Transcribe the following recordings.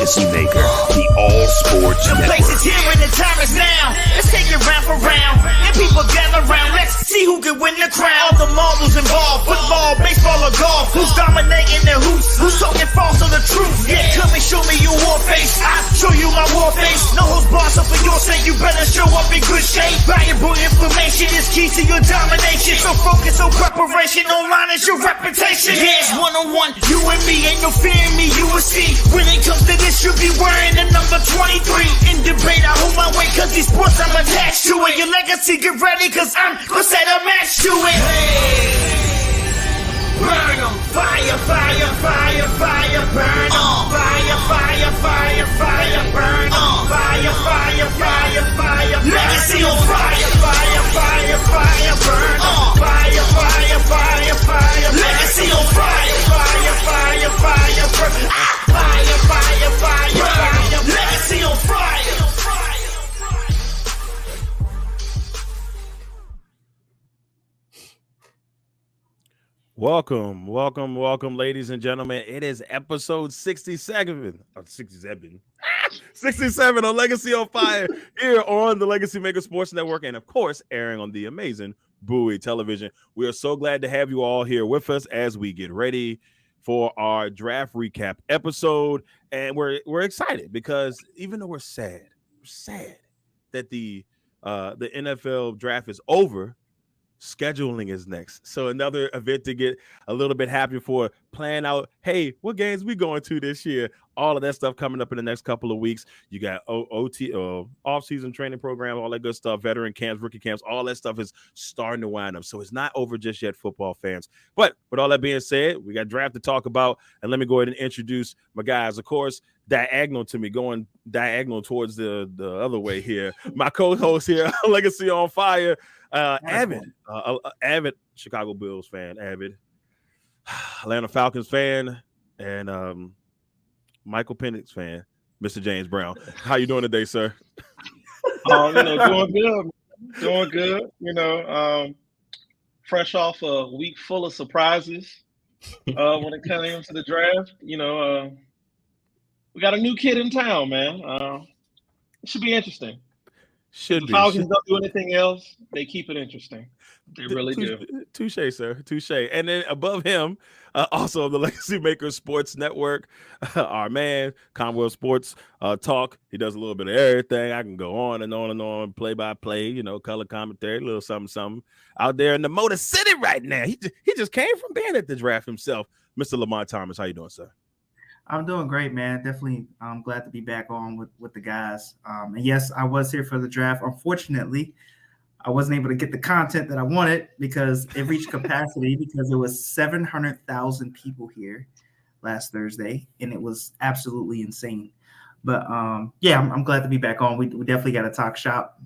Legacy Maker, the All Sports The Network. place is here and the time is now. Let's take it round for round. And people gather round. Let's see who can win the crown. All the marbles involved. Football, baseball, or golf. Who's dominating the hoops? Who's talking false or the truth? Yeah, come and show me your war face. I'll show you my war face. No holds barred, so for your sake, you better show up in good shape. Valuable information is key to your domination. So focus on preparation. Online is your reputation. Yeah, it's one-on-one. You and me, ain't no fear in me. You will see. When it comes to this, you'll be wearing the number 23. In debate, I hold my weight cause these sports I'm attached to it. Your legacy, get ready cause I'm gonna set a match to it. Hey. Burn 'em. Fire, fire, fire, fire, burn 'em. Fire, fire, fire, fire, burn 'em. Fire, fire, fire, fire, legacy on fire, fire, fire, fire, burn 'em. Fire, fire, fire, fire, legacy on fire, fire, fire, fire, burn 'em. Fire, fire, fire, fire, legacy on fire. Welcome, ladies and gentlemen. It is episode 67. 67 on Legacy on Fire here on the Legacy Maker Sports Network, and of course, airing on the amazing Bowie television. We are so glad to have you all here with us as we get ready for our draft recap episode, and we're excited because even though we're sad that the NFL draft is over. Scheduling is next, so another event to get a little bit happy for. Plan out, hey, what games we going to this year? All of that stuff coming up in the next couple of weeks. You got OT, off-season training program, all that good stuff, veteran camps, rookie camps, all that stuff is starting to wind up. So it's not over just yet, football fans. But with all that being said, we got draft to talk about, and let me go ahead and introduce my guys. Of course, diagonal to me, going diagonal towards the other way here. My co-host here, Legacy on Fire. Avid Chicago Bulls fan, avid Atlanta Falcons fan, and Michael Penix fan, Mr. James Brown. How you doing today, sir? Doing good. Fresh off a week full of surprises. When it comes to the draft, we got a new kid in town, man. It should be interesting. The Falcons don't do anything else. They keep it interesting. They really do. Touche, sir. Touche. And then above him, also the Legacy Maker Sports Network, our man, Commonwealth Sports Talk. He does a little bit of everything. I can go on and on and on, play by play, color commentary, a little something out there in the Motor City right now. He just came from being at the draft himself. Mr. Lamonte Thomas, how you doing, sir? I'm doing great, man. Definitely glad to be back on with the guys. And yes, I was here for the draft. Unfortunately, I wasn't able to get the content that I wanted because it reached capacity because there was 700,000 people here last Thursday, and it was absolutely insane. But yeah, I'm glad to be back on. We definitely got to talk shop,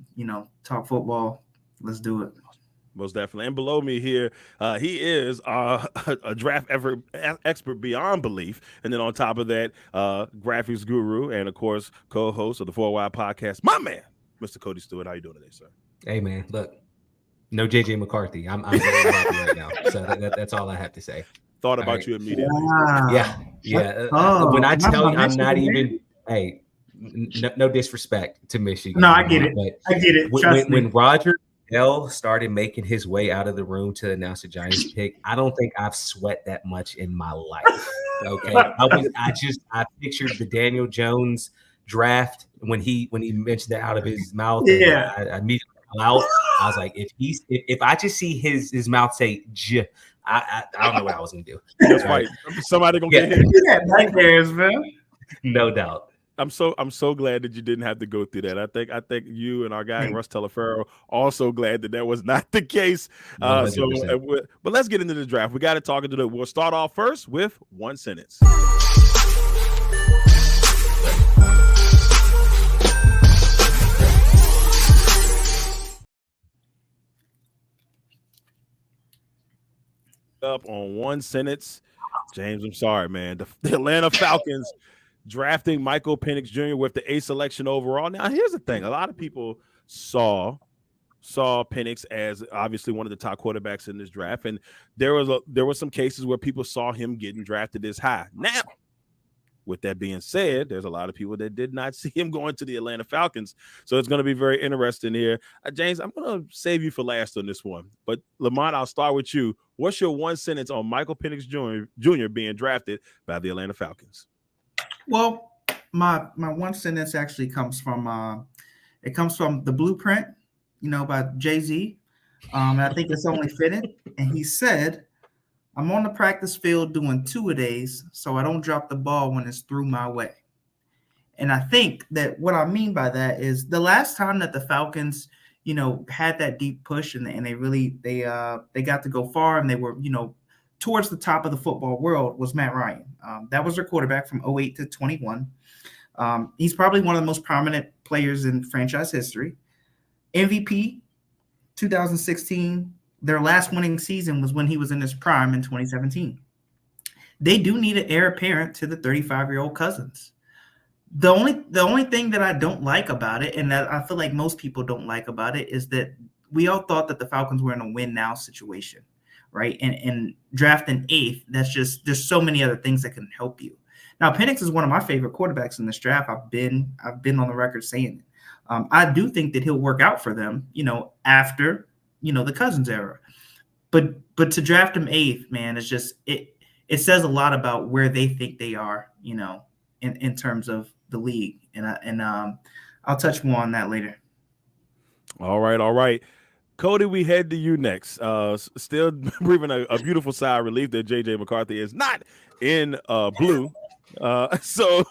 talk football. Let's do it. Most definitely. And below me here, he is a draft expert beyond belief. And then on top of that, graphics guru and, of course, co-host of the 4Y podcast, my man, Mr. Cody Stewart. How you doing today, sir? Hey, man, look, no JJ McCarthy. I'm very happy right now. So that's all I have to say. Thought about you immediately. Wow. Yeah. When I tell you I'm not even, hey, no disrespect to Michigan. No, I get it. I get it. When Roger L started making his way out of the room to announce the Giants pick, I don't think I've sweat that much in my life. Okay, I pictured the Daniel Jones draft when he mentioned that out of his mouth. Yeah, I immediately out. I was like, if I just see his mouth say J, I don't know what I was gonna do. That's right. Somebody gonna get hit. Yeah, nightmares, man. No doubt. I'm so glad that you didn't have to go through that. I think you and our guy Russ Telefero also glad that was not the case. But let's get into the draft. We got to talk into it. We'll start off first with one sentence. Up on one sentence, James. I'm sorry, man. The Atlanta Falcons drafting Michael Penix Jr. with the 8th selection overall. Now, here's the thing. A lot of people saw Penix as obviously one of the top quarterbacks in this draft, and there were some cases where people saw him getting drafted this high. Now, With that being said, there's a lot of people that did not see him going to the Atlanta Falcons. So it's going to be very interesting here. James, I'm going to save you for last on this one. But Lamont, I'll start with you. What's your one sentence on Michael Penix Jr. being drafted by the Atlanta Falcons? Well, my one sentence actually comes from The Blueprint, by Jay-Z. And I think it's only fitting. And he said, I'm on the practice field doing two-a-days, so I don't drop the ball when it's through my way. And I think that what I mean by that is the last time that the Falcons, had that deep push and they really got to go far and they were, towards the top of the football world was Matt Ryan. That was their quarterback from 08 to 21. He's probably one of the most prominent players in franchise history. MVP 2016. Their last winning season was when he was in his prime in 2017. They do need an heir apparent to the 35-year-old Cousins. The only thing that I don't like about it, and that I feel like most people don't like about it, is that we all thought that the Falcons were in a win now situation, right? And drafting 8th, there's so many other things that can help you. Now, Penix is one of my favorite quarterbacks in this draft. I've been on the record saying it. I do think that he'll work out for them, after the Cousins era, but to draft him 8th, man, it's just it says a lot about where they think they are, in terms of the league, and I'll touch more on that later. All right, Cody, we head to you next. Still breathing a beautiful sigh of relief that JJ McCarthy is not in blue. So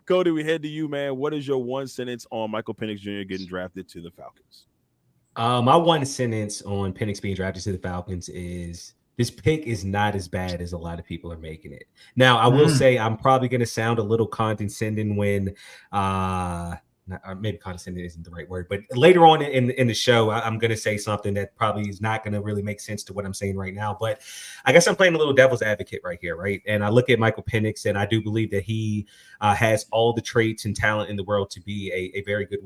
Cody, we head to you, man. What is your one sentence on Michael Penix Jr. getting drafted to the Falcons? My one sentence on Penix being drafted to the Falcons is this pick is not as bad as a lot of people are making it. Now, I will say I'm probably going to sound a little condescending when maybe condescending isn't the right word, but later on in the show, I'm going to say something that probably is not going to really make sense to what I'm saying right now. But I guess I'm playing a little devil's advocate right here, right? And I look at Michael Penix, and I do believe that he has all the traits and talent in the world to be a very good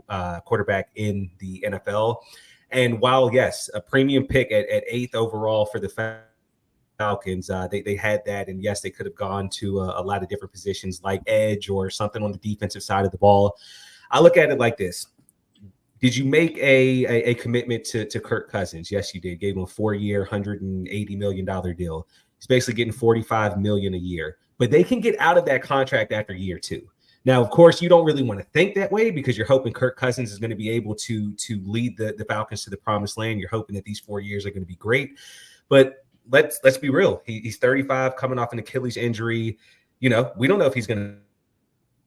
quarterback in the NFL. And while, yes, a premium pick at 8th overall for the Falcons, they had that, and yes, they could have gone to a lot of different positions like edge or something on the defensive side of the ball. I look at it like this. Did you make a commitment to Kirk Cousins? Yes, you did. Gave him a 4-year, $180 million deal. He's basically getting $45 million a year. But they can get out of that contract after year 2. Now, of course, you don't really want to think that way because you're hoping Kirk Cousins is going to be able to lead the Falcons to the promised land. You're hoping that these 4 years are going to be great. But let's be real. He's 35, coming off an Achilles injury. We don't know if he's going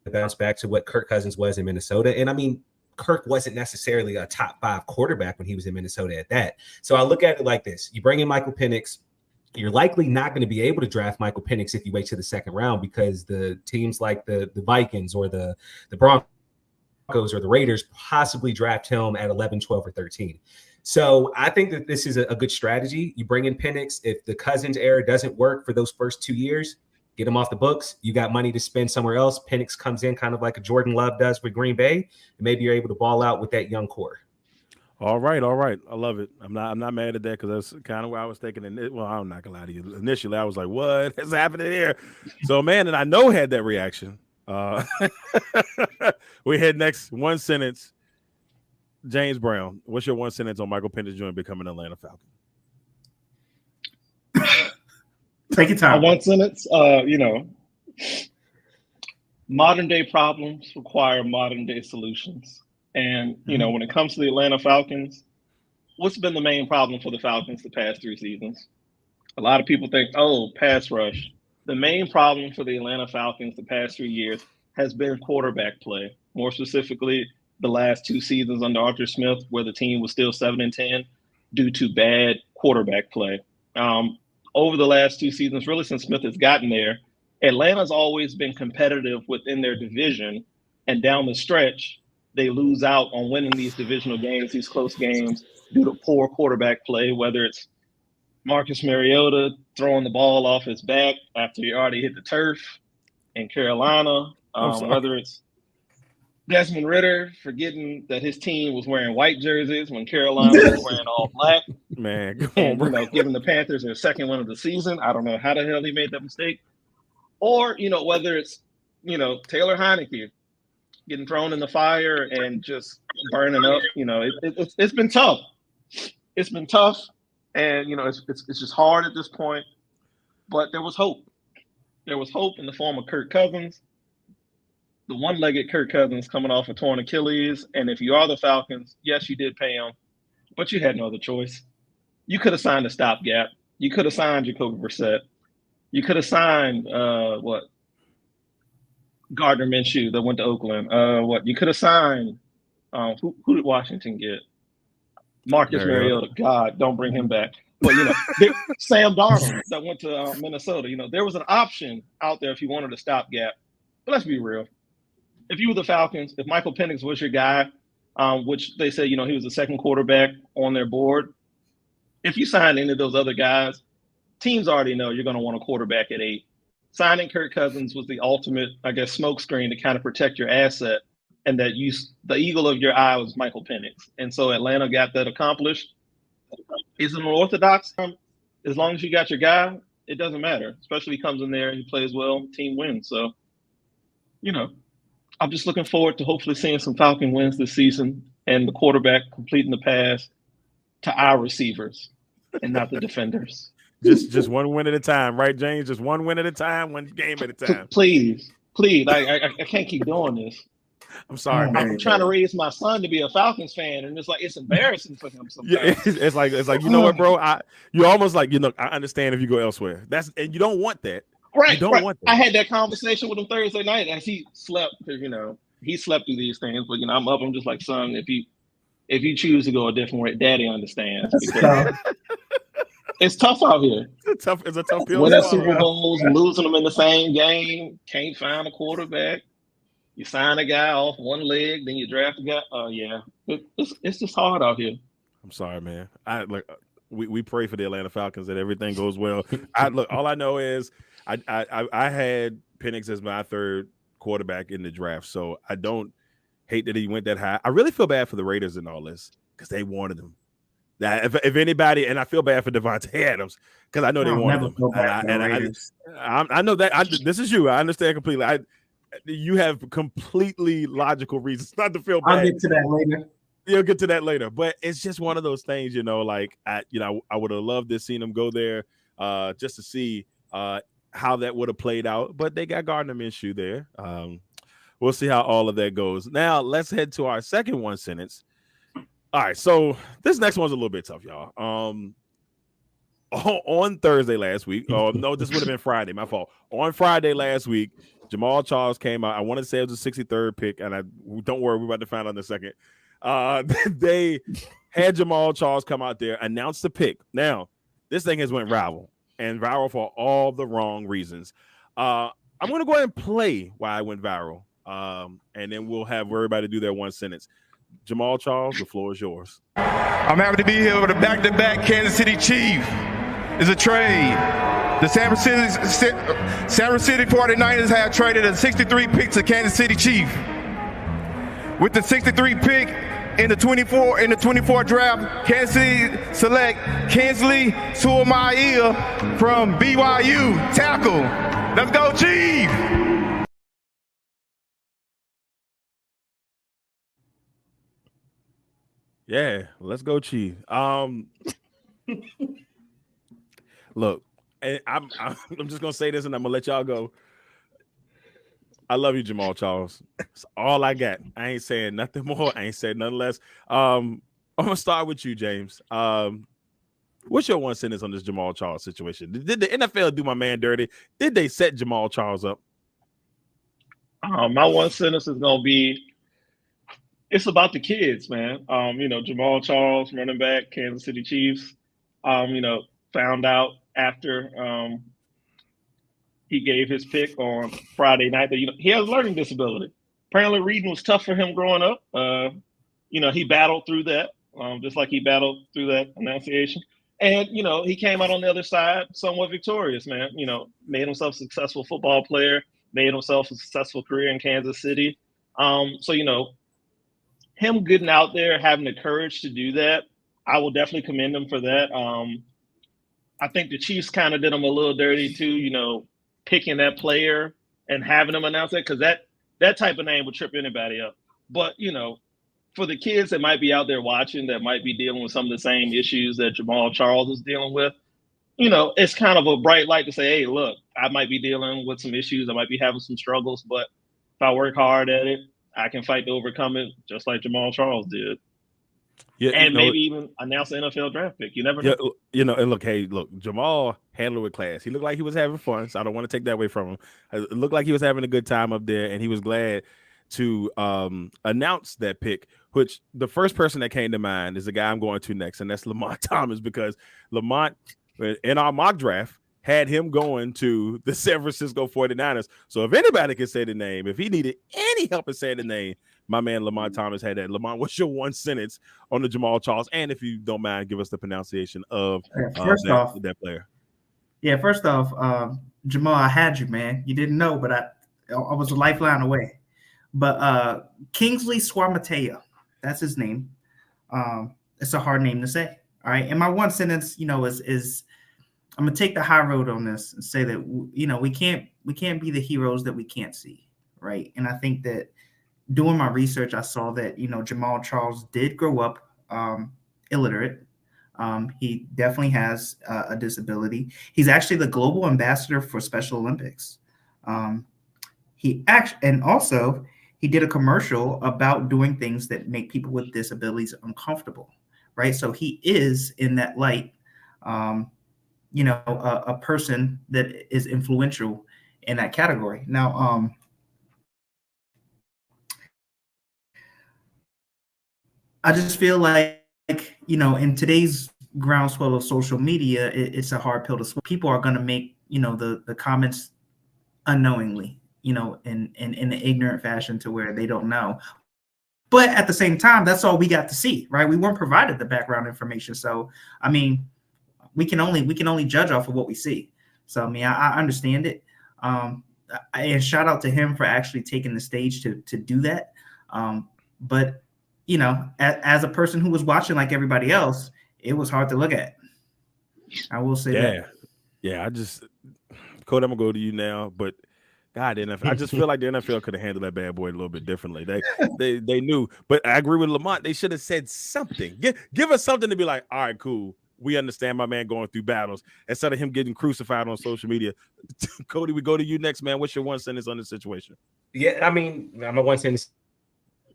to bounce back to what Kirk Cousins was in Minnesota. And I mean, Kirk wasn't necessarily a top 5 quarterback when he was in Minnesota at that. So I look at it like this. You bring in Michael Penix. You're likely not going to be able to draft Michael Penix if you wait to the second round because the teams like the Vikings or the Broncos or the Raiders possibly draft him at 11, 12, or 13. So I think that this is a good strategy. You bring in Penix. If the Cousins era doesn't work for those first 2 years, get him off the books. You got money to spend somewhere else. Penix comes in kind of like a Jordan Love does with Green Bay, and maybe you're able to ball out with that young core. All right. I love it. I'm not mad at that because that's kind of where I was thinking. Well, I'm not gonna lie to you. Initially, I was like, "What is happening here?" So, man, and I know had that reaction. We head next. One sentence. James Brown, what's your one sentence on Michael Penix Jr. becoming an Atlanta Falcon? Take your time. One sentence. Modern day problems require modern day solutions. And, when it comes to the Atlanta Falcons, what's been the main problem for the Falcons the past 3 seasons? A lot of people think, pass rush. The main problem for the Atlanta Falcons the past 3 years has been quarterback play. More specifically, the last 2 seasons under Arthur Smith, where the team was still 7-10 due to bad quarterback play. Over the last 2 seasons, really since Smith has gotten there, Atlanta's always been competitive within their division, and down the stretch, they lose out on winning these divisional games, these close games, due to poor quarterback play, whether it's Marcus Mariota throwing the ball off his back after he already hit the turf in Carolina, whether it's Desmond Ridder forgetting that his team was wearing white jerseys when Carolina was wearing all black. Man, come on, bro. Giving the Panthers their second win of the season. I don't know how the hell he made that mistake. Or, whether it's Taylor Heineke getting thrown in the fire and just burning up. It's been tough. It's been tough, and it's just hard at this point. But there was hope. There was hope in the form of Kirk Cousins, the one-legged Kirk Cousins coming off a torn Achilles. And if you are the Falcons, yes, you did pay him, but you had no other choice. You could have signed a stopgap. You could have signed Jacoby Brissett. You could have signed Gardner Minshew that went to Oakland. You could have signed who did Washington get? Marcus Mariota. God, don't bring him back. But Sam Darnold that went to Minnesota. There was an option out there if you wanted a stopgap. But let's be real. If you were the Falcons, if Michael Penix was your guy, which they said he was the second quarterback on their board, if you signed any of those other guys, teams already know you're going to want a quarterback at 8. Signing Kirk Cousins was the ultimate, I guess, smokescreen to kind of protect your asset, and that the eagle of your eye was Michael Penix. And so Atlanta got that accomplished. Is it unorthodox? As long as you got your guy, it doesn't matter. Especially if he comes in there and he plays well, team wins. So, I'm just looking forward to hopefully seeing some Falcon wins this season and the quarterback completing the pass to our receivers and not the defenders. Just one win at a time, right, James? Just one win at a time, one game at a time. Please. I can't keep doing this. I'm sorry. I'm trying to raise my son to be a Falcons fan, and it's embarrassing for him sometimes. Yeah, it's like you know what, bro? You're almost like I understand if you go elsewhere. And you don't want that. Right. You don't want that. I had that conversation with him Thursday night as he slept because he slept through these things. But I'm up. I'm just like, son, if you choose to go a different way, Daddy understands. Because it's tough out here. It's a tough pill. Winning Super Bowls, losing them in the same game, can't find a quarterback. You sign a guy off one leg, then you draft a guy. Oh yeah, it's just hard out here. I'm sorry, man. We pray for the Atlanta Falcons that everything goes well. All I know is I had Penix as my third quarterback in the draft, so I don't hate that he went that high. I really feel bad for the Raiders in all this because they wanted him. Now, if anybody, and I feel bad for Devontae Adams because I know they wanted him. I know that this is you. I understand completely. You have completely logical reasons not to feel bad. I'll get to that later. You'll get to that later, but it's just one of those things, I would have loved to seen them go there just to see how that would have played out, but they got Gardner Minshew there. We'll see how all of that goes. Now let's head to our second one sentence. All right, so this next one's a little bit tough, y'all. On Thursday last week, no, this would have been Friday, my fault. On Friday last week, Jamal Charles came out. I want to say it was the 63rd pick, and don't worry, we're about to find out in a second. They had Jamal Charles come out there, announce the pick. Now, this thing has went viral, and viral for all the wrong reasons. I'm going to go ahead and play why I went viral, and then we'll have everybody do their one sentence. Jamal Charles, the floor is yours. I'm happy to be here with a back-to-back Kansas City Chief. It's a trade. The San Francisco 49ers have traded a 63 pick to Kansas City Chief. With the 63 pick in the 24 draft, Kansas City select Kinsley Suamaiya from BYU tackle. Let's go, Chief! Yeah, let's go, Chief. Look, and I'm just gonna say this, and I'm gonna let y'all go. I love you, Jamal Charles. That's all I got. I ain't saying nothing more. I ain't saying nothing less. I'm gonna start with you, James. What's your one sentence on this Jamal Charles situation? Did the NFL do my man dirty? Did they set Jamal Charles up? My one sentence is gonna be, it's about the kids, man. Jamal Charles, running back, Kansas City Chiefs. Found out after he gave his pick on Friday night that he has a learning disability. Apparently, reading was tough for him growing up. He battled through that, just like he battled through that enunciation. And he came out on the other side somewhat victorious, man. Made himself a successful football player, made himself a successful career in Kansas City. Him getting out there, having the courage to do that, I will definitely commend him for that. I think the Chiefs kind of did him a little dirty too, picking that player and having them announce that, because that type of name would trip anybody up. But, you know, for the kids that might be out there watching, that might be dealing with some of the same issues that Jamal Charles is dealing with, you know, it's kind of a bright light to say, hey, look, I might be dealing with some issues. I might be having some struggles, but if I work hard at it, I can fight to overcome it, just like Jamal Charles did. Yeah, and maybe even announce an NFL draft pick. You never know. Yeah, you know, and look, Jamal handled it with class. He looked like he was having fun, so I don't want to take that away from him. It looked like he was having a good time up there, and he was glad to announce that pick, which the first person that came to mind is the guy I'm going to next, and that's Lamont Thomas, because Lamont, in our mock draft, had him going to the San Francisco 49ers. So if anybody can say the name, if he needed any help in saying the name, my man Lamont Thomas had that. Lamont, what's your one sentence on the Jamal Charles? And if you don't mind, give us the pronunciation of that player. Yeah, first off, Jamal, I had you, man. You didn't know, but I was a lifeline away. But Kingsley Suamataia, that's his name. It's a hard name to say. All right. And my one sentence, you know, is I'm gonna take the high road on this and say that, you know, we can't be the heroes that we can't see. Right. And I think that doing my research, I saw that, you know, Jamal Charles did grow up illiterate. He definitely has a disability. He's actually the global ambassador for Special Olympics. He did a commercial about doing things that make people with disabilities uncomfortable, right? So he is, in that light, you know, a person that is influential in that category. Now, I just feel like, you know, in today's groundswell of social media, it's a hard pill to swallow. People are going to make, you know, the comments unknowingly, you know, in an ignorant fashion to where they don't know. But at the same time, that's all we got to see, right? We weren't provided the background information. So, I mean, we can only judge off of what we see. So, I mean, I understand it. And shout out to him for actually taking the stage to do that. But, you know, as a person who was watching like everybody else, it was hard to look at. I will say that. Yeah, Cody, I'm going to go to you now, but God, I just feel like the NFL could have handled that bad boy a little bit differently. They knew, but I agree with Lamont. They should have said something. Give us something to be like, all right, cool. We understand my man going through battles instead of him getting crucified on social media. Cody, we go to you next, man. What's your one sentence on this situation? Yeah, I mean, my one sentence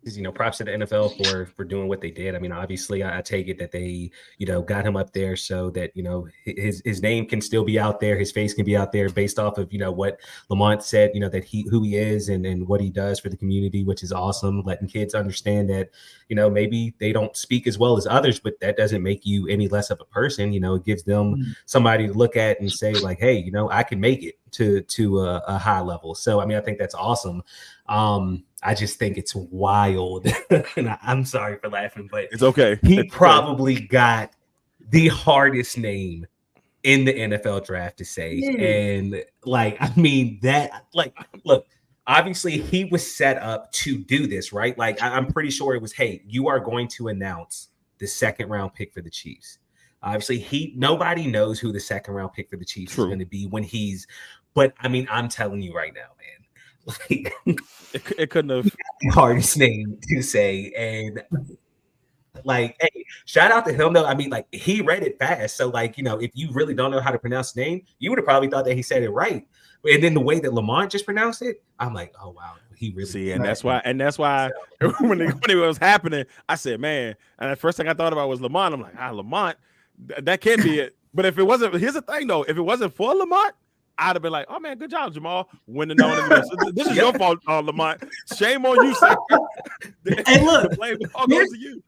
is, you know, props to the NFL for doing what they did. I mean, obviously, I take it that they, you know, got him up there so that, you know, his name can still be out there, his face can be out there based off of, you know, what Lamont said, you know, that who he is and what he does for the community, which is awesome. Letting kids understand that, you know, maybe they don't speak as well as others, but that doesn't make you any less of a person. You know, it gives them somebody to look at and say like, hey, you know, I can make it to a high level. So, I mean, I think that's awesome. I just think it's wild. And I'm sorry for laughing, but it's okay. He probably got the hardest name in the NFL draft to say. And like, I mean, that, like, look, obviously he was set up to do this, right? Like, I'm pretty sure it was, hey, you are going to announce the second round pick for the Chiefs. Obviously, nobody knows who the second round pick for the Chiefs is going to be but I mean, I'm telling you right now, man. Like, it couldn't have the hardest name to say. And like, hey, shout out to him though. I mean, like, he read it fast. So, like, you know, if you really don't know how to pronounce the name, you would have probably thought that he said it right. And then the way that Lamont just pronounced it, I'm like, oh wow, he really see. And that's why when it was happening, I said, man, and the first thing I thought about was Lamont. I'm like, Lamont, that can't be it. But if it wasn't, here's the thing though, if it wasn't for Lamont, I'd have been like, oh man, good job, Jamal. Wouldn't have known it. This is your fault, Lamont. Shame on you, sir. Hey, look, the blame all goes to you.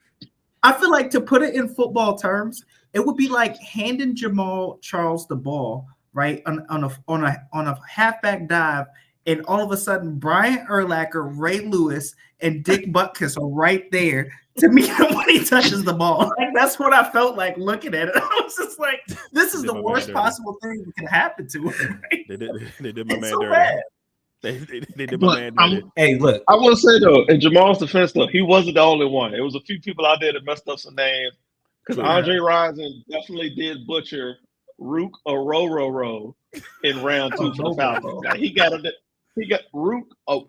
I feel like, to put it in football terms, it would be like handing Jamal Charles the ball, right, on a halfback dive, and all of a sudden Brian Urlacher, Ray Lewis, and Dick Butkus are right there to meet him when he touches the ball. Like, that's what I felt like looking at it. I was just like, this is the worst possible thing that can happen to him. Right? They did my man so dirty. They did my man dirty. Hey, look. I will say, though, in Jamal's defense, though, he wasn't the only one. There was a few people out there that messed up some names. Because Andre Rison definitely did butcher Rook or Row in round 2 for the Falcons. Now, he got a He got Rook a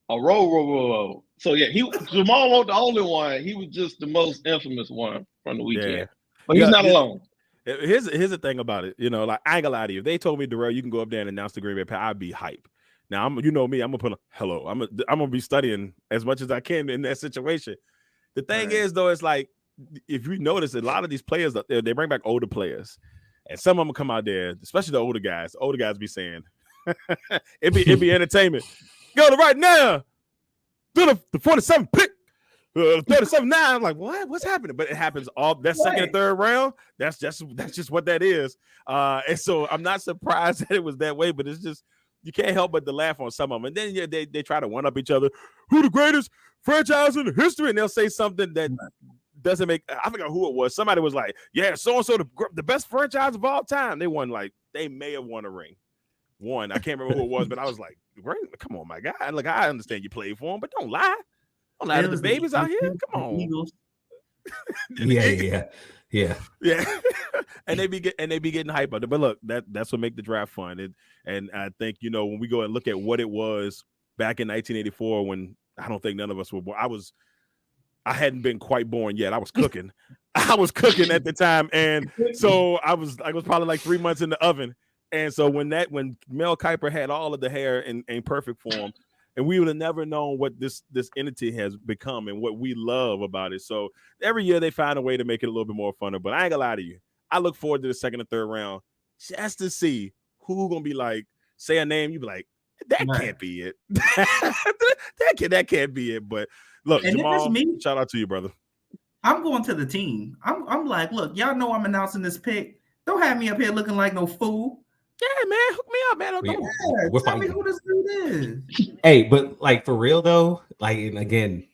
row. So yeah, Jamal wasn't the only one. He was just the most infamous one from the weekend. Yeah. But he's not alone. Here's the thing about it. You know, like I ain't gonna lie to you. If they told me, Darrell, you can go up there and announce the Green Bay Packers, I'd be hype. Now you know me, I'm gonna put a hello. I'm gonna be studying as much as I can in that situation. The thing is, though, it's like if you notice, a lot of these players they bring back older players, and some of them come out there, especially the older guys. The older guys be saying, "It be entertainment." Go to right now, do the 47 pick. 37-9. I'm like, what's happening? But it happens all that second and third round. That's just what that is. And so I'm not surprised that it was that way, but it's just you can't help but to laugh on some of them. And then they try to one up each other. Who the greatest franchise in history? And they'll say something that doesn't make. I forgot who it was. Somebody was like, yeah, so and so the best franchise of all time. They may have won a ring. One, I can't remember who it was, but I was like, great, come on, my guy. Look, I understand you played for him, but don't lie. Don't lie to the babies out here. Come on. Yeah. and they be getting hype about it. But look, that's what make the draft fun. And I think, you know, when we go and look at what it was back in 1984, when I don't think none of us were born. I hadn't been quite born yet. I was cooking. I was cooking at the time, and so I was probably like 3 months in the oven. And so when Mel Kiper had all of the hair in perfect form, and we would have never known what this entity has become and what we love about it. So every year they find a way to make it a little bit more funner. But I ain't gonna lie to you, I look forward to the second and third round just to see who gonna be like, say a name, you be like, that can't be it. that can't be it. But look, and Jamal, shout out to you, brother. I'm going to the team. I'm like, look, y'all know I'm announcing this pick. Don't have me up here looking like no fool. Yeah, man, hook me up, man. Tell me who this dude is. Hey, but like for real though, like, and again,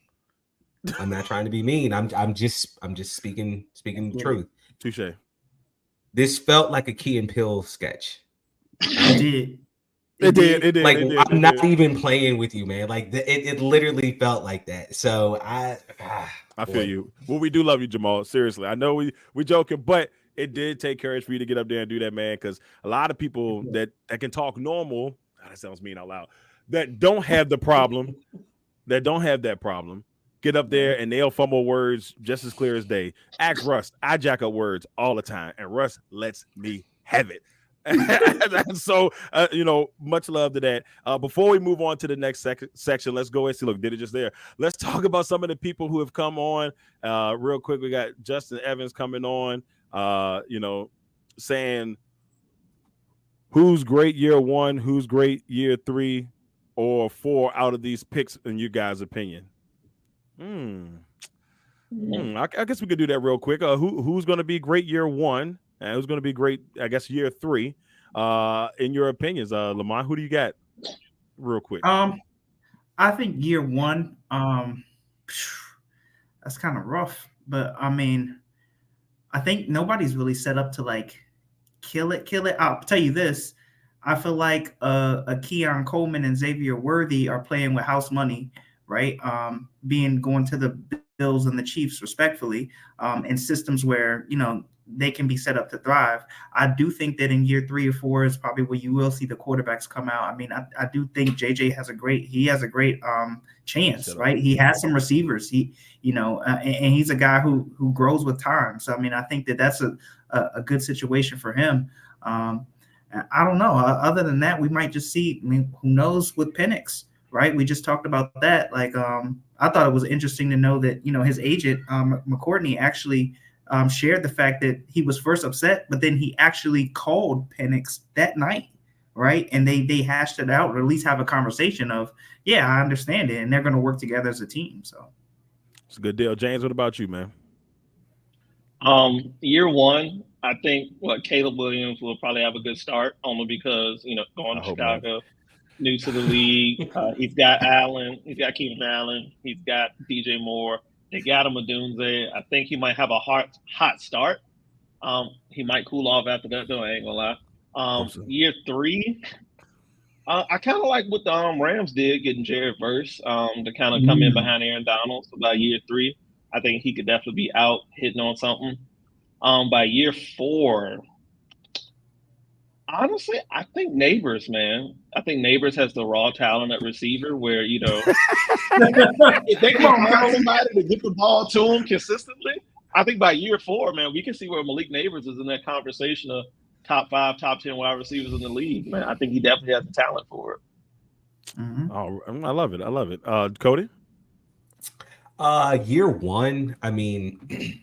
I'm not trying to be mean. I'm just speaking the truth. Touche. This felt like a Key and Peele sketch. It did. Like I'm not even playing with you, man. Like it literally felt like that. So I feel you. Well, we do love you, Jamal. Seriously, I know we joking, but it did take courage for you to get up there and do that, man, because a lot of people that can talk normal, that sounds mean out loud, that don't have the problem, get up there and they'll fumble words just as clear as day. Ask Russ. I jack up words all the time, and Russ lets me have it. So, much love to that. Before we move on to the next section, let's go and see. Look, did it just there. Let's talk about some of the people who have come on real quick. We got Justin Evans coming on. Saying who's great year one, who's great year 3 or 4 out of these picks in you guys' opinion. I guess we could do that real quick. Who's going to be great year 1 and who's going to be great, I guess, year 3 in your opinions? Lamont, who do you got real quick? I think year 1, that's kind of rough, but I mean, I think nobody's really set up to like kill it. I'll tell you this. I feel like a Keon Coleman and Xavier Worthy are playing with house money, right? Going to the Bills and the Chiefs respectfully, in systems where, they can be set up to thrive. I do think that in year 3 or 4 is probably where you will see the quarterbacks come out. I mean, I do think JJ has a great chance, right? He has some receivers. And he's a guy who grows with time. So I mean, I think that's a good situation for him. I don't know. Other than that, we might just see. I mean, who knows with Penix, right? We just talked about that. Like, I thought it was interesting to know that his agent McCourtney actually shared the fact that he was first upset, but then he actually called Penix that night, right? And they hashed it out, or at least have a conversation of, yeah, I understand it, and they're going to work together as a team. So it's a good deal. James, what about you, man? Year 1, I think Caleb Williams will probably have a good start, only because going to Chicago, new to the league. He's got Allen, he's got Keenan Allen, he's got DJ Moore. They got him a Dunze. I think he might have a hot start. He might cool off after that, though. I ain't gonna lie. Year 3, I kind of like what the Rams did, getting Jared Verse to kind of come in behind Aaron Donald. So by year 3, I think he could definitely be out hitting on something. By year 4, Honestly, I think Neighbors, man. I think Neighbors has the raw talent at receiver where, if they can find somebody to get the ball to him consistently, I think by year 4, man, we can see where Malik Neighbors is in that conversation of top 5, top 10 wide receivers in the league, man. I think he definitely has the talent for it. Mm-hmm. Oh, I love it. I love it. Cody? Year 1, I mean,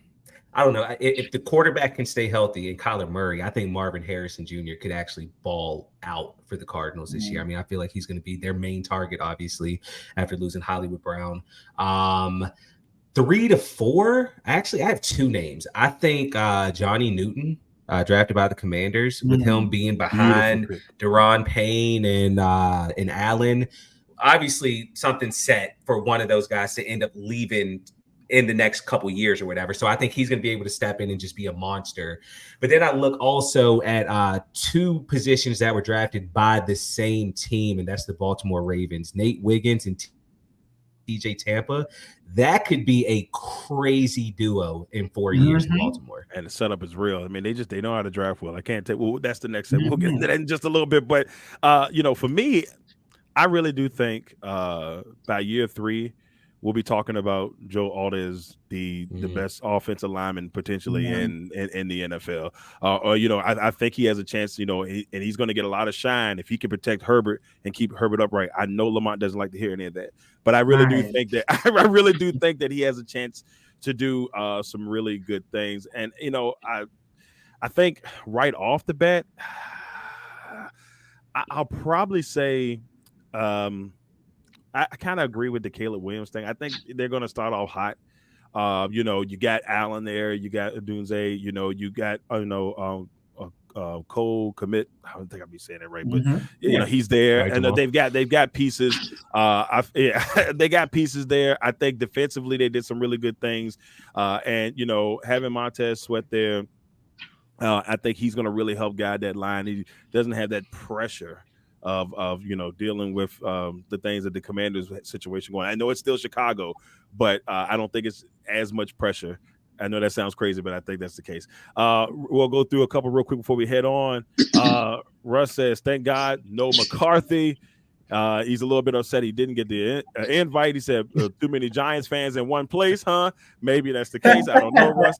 I don't know. If the quarterback can stay healthy and Kyler Murray, I think Marvin Harrison Jr. could actually ball out for the Cardinals this year. I mean, I feel like he's going to be their main target, obviously, after losing Hollywood Brown. 3 to 4, actually, I have 2 names. I think Johnny Newton, drafted by the Commanders, with him being behind Deron Payne and Allen. Obviously, something set for one of those guys to end up leaving in the next couple years or whatever. So I think he's going to be able to step in and just be a monster. But then I look also at 2 positions that were drafted by the same team, and that's the Baltimore Ravens. Nate Wiggins and TJ Tampa. That could be a crazy duo in 4 years in Baltimore. And the setup is real. I mean, they know how to draft well. I can't take. Well, that's the next step. We'll get into that in just a little bit. But for me, I really do think by year 3, we'll be talking about Joe Aldez, the best offensive lineman potentially in the NFL. I think he has a chance, and he's going to get a lot of shine if he can protect Herbert and keep Herbert upright. I know Lamonte doesn't like to hear any of that, but I really do think that he has a chance to do some really good things. And I think right off the bat, I'll probably say. I kind of agree with the Caleb Williams thing. I think they're going to start off hot. You got Allen there, you got Dunze, you got Cole Commit. I don't think I'll be saying it right, but he's there, right, and they've got pieces. They got pieces there. I think defensively they did some really good things, and having Montez Sweat there, I think he's going to really help guide that line. He doesn't have that pressure of dealing with the things that the Commanders situation going. I know it's still Chicago, but I don't think it's as much pressure. I know that sounds crazy, but I think that's the case. We'll go through a couple real quick before we head on. Russ says, thank God, no McCarthy. He's a little bit upset he didn't get the invite. He said, too many Giants fans in one place, huh? Maybe that's the case. I don't know, Russ.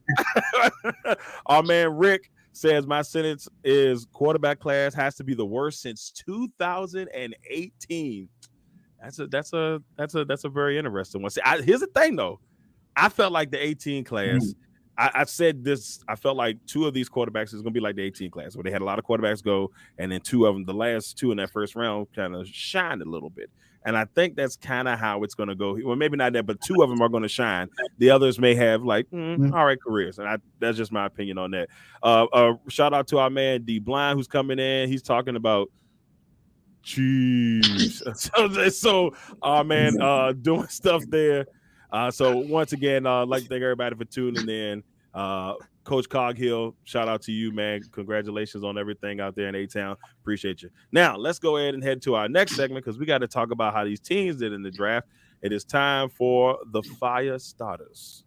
Our man Rick says, my sentence is quarterback class has to be the worst since 2018. That's a very interesting one. See, here's the thing though. I felt like the 18 class. I said this. I felt like 2 of these quarterbacks is going to be like the 18 class, where they had a lot of quarterbacks go, and then 2 of them, the last 2 in that first round, kind of shined a little bit. And I think that's kind of how it's going to go. Well, maybe not that, but 2 of them are going to shine. The others may have all right careers, and that's just my opinion on that. Shout out to our man D Blind who's coming in. He's talking about cheese. So our man doing stuff there. So once again, I'd like to thank everybody for tuning in. Coach Coghill, shout out to you, man. Congratulations on everything out there in A-Town. Appreciate you. Now, let's go ahead and head to our next segment because we got to talk about how these teams did in the draft. It is time for the Fire Starters.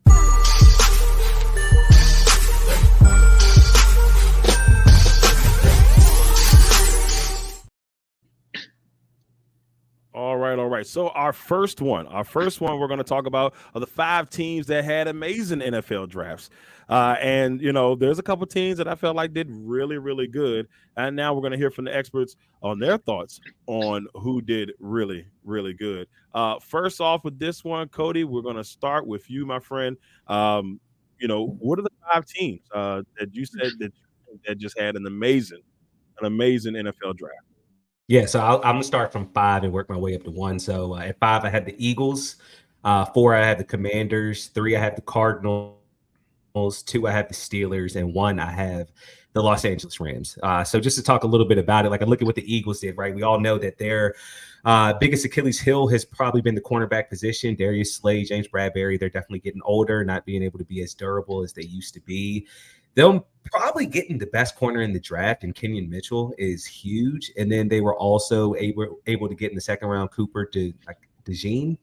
All right. So our first one we're going to talk about are the 5 teams that had amazing NFL drafts. And there's a couple teams that I felt like did really, really good. And now we're going to hear from the experts on their thoughts on who did really, really good. First off with this one, Cody, we're going to start with you, my friend. What are the 5 teams that you said that just had an amazing NFL draft? Yeah, so I'm going to start from 5 and work my way up to 1. So at 5, I had the Eagles. 4, I had the Commanders. 3, I had the Cardinals. 2, I have the Steelers. And 1, I have the Los Angeles Rams. So just to talk a little bit about it, like I look at what the Eagles did, right? We all know that their biggest Achilles heel has probably been the cornerback position. Darius Slay, James Bradbury, they're definitely getting older, not being able to be as durable as they used to be. Them probably getting the best corner in the draft, and Kenyon Mitchell is huge. And then they were also able to get in the second round Cooper Dejean.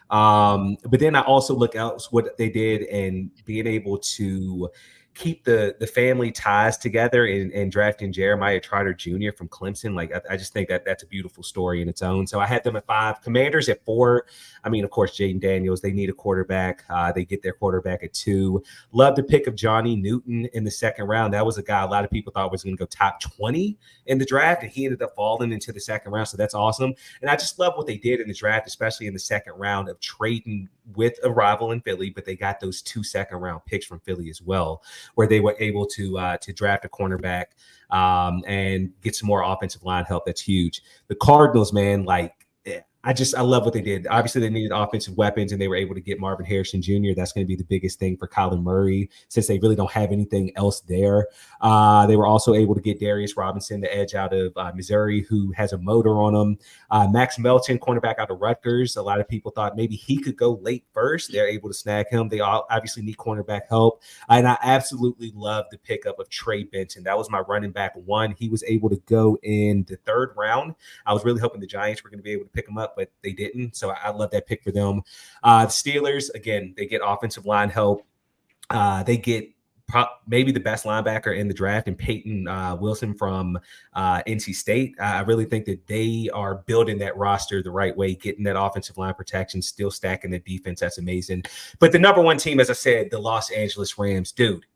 But then I also look out what they did and being able to keep the family ties together and drafting Jeremiah Trotter Jr. from Clemson. Like, I just think that that's a beautiful story in its own. So I had them at 5. Commanders at 4. I mean, of course, Jaden Daniels, they need a quarterback. They get their quarterback at 2. Love the pick of Johnny Newton in the second round. That was a guy a lot of people thought was going to go top 20 in the draft, and he ended up falling into the second round. So that's awesome. And I just love what they did in the draft, especially in the second round, of trading with a rival in Philly, but they got those 2 second-round picks from Philly as well, where they were able to draft a cornerback and get some more offensive line help. That's huge. The Cardinals, man, like, I love what they did. Obviously, they needed offensive weapons, and they were able to get Marvin Harrison Jr. That's going to be the biggest thing for Kyler Murray, since they really don't have anything else there. They were also able to get Darius Robinson, the edge out of Missouri, who has a motor on him. Max Melton, cornerback out of Rutgers. A lot of people thought maybe he could go late first. They're able to snag him. They all obviously need cornerback help. And I absolutely love the pickup of Trey Benson. That was my running back 1. He was able to go in the 3rd round. I was really hoping the Giants were going to be able to pick him up, but they didn't. So I love that pick for them. The Steelers, again, they get offensive line help. They get maybe the best linebacker in the draft, and Peyton Wilson from NC State. I really think that they are building that roster the right way, getting that offensive line protection, still stacking the defense. That's amazing. But the number 1 team, as I said, the Los Angeles Rams, dude.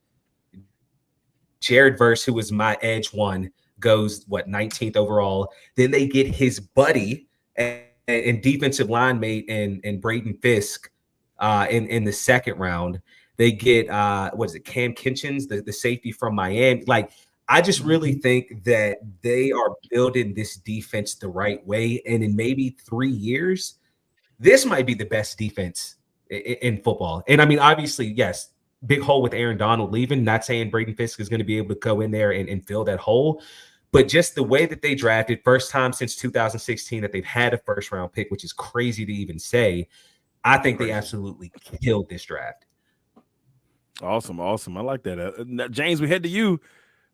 Jared Verse, who was my edge 1, goes 19th overall. Then they get his buddy and defensive line mate and Braden Fisk in the second round. They get Cam Kinchins, the safety from Miami. Like, I just really think that they are building this defense the right way. And in maybe 3 years, this might be the best defense in football. And I mean, obviously, yes, big hole with Aaron Donald leaving. Not saying Braden Fisk is going to be able to go in there and fill that hole. But just the way that they drafted, first time since 2016 that they've had a first-round pick, which is crazy to even say, I think they absolutely killed this draft. Awesome. I like that. James, we head to you.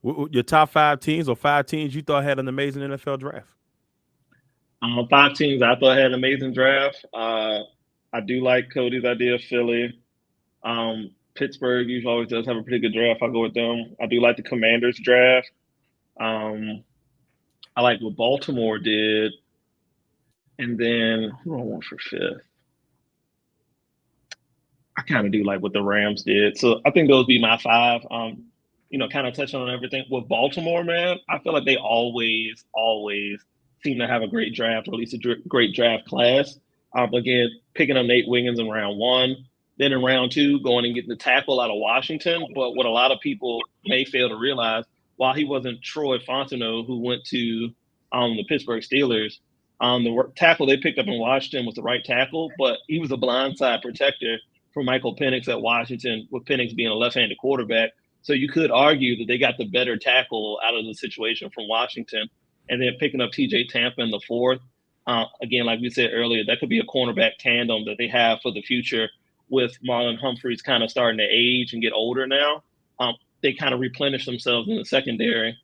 Your top 5 teams or 5 teams you thought had an amazing NFL draft. 5 teams I thought had an amazing draft. I do like Cody's idea of Philly. Pittsburgh usually always does have a pretty good draft. I'll go with them. I do like the Commanders draft. I like what Baltimore did. And then who do I want for 5th? I kind of do like what the Rams did. So I think those be my 5. Kind of touching on everything. With Baltimore, man, I feel like they always seem to have a great draft, or at least a great draft class. Again, picking up Nate Wiggins in round 1. Then in round 2, going and getting the tackle out of Washington. But what a lot of people may fail to realize, while he wasn't Troy Fontenot, who went to the Pittsburgh Steelers, the tackle they picked up in Washington was the right tackle, but he was a blindside protector for Michael Penix at Washington, with Penix being a left-handed quarterback. So you could argue that they got the better tackle out of the situation from Washington. And then picking up TJ Tampa in the 4th. Again, like we said earlier, that could be a cornerback tandem that they have for the future, with Marlon Humphreys kind of starting to age and get older now. They kind of replenish themselves in the secondary.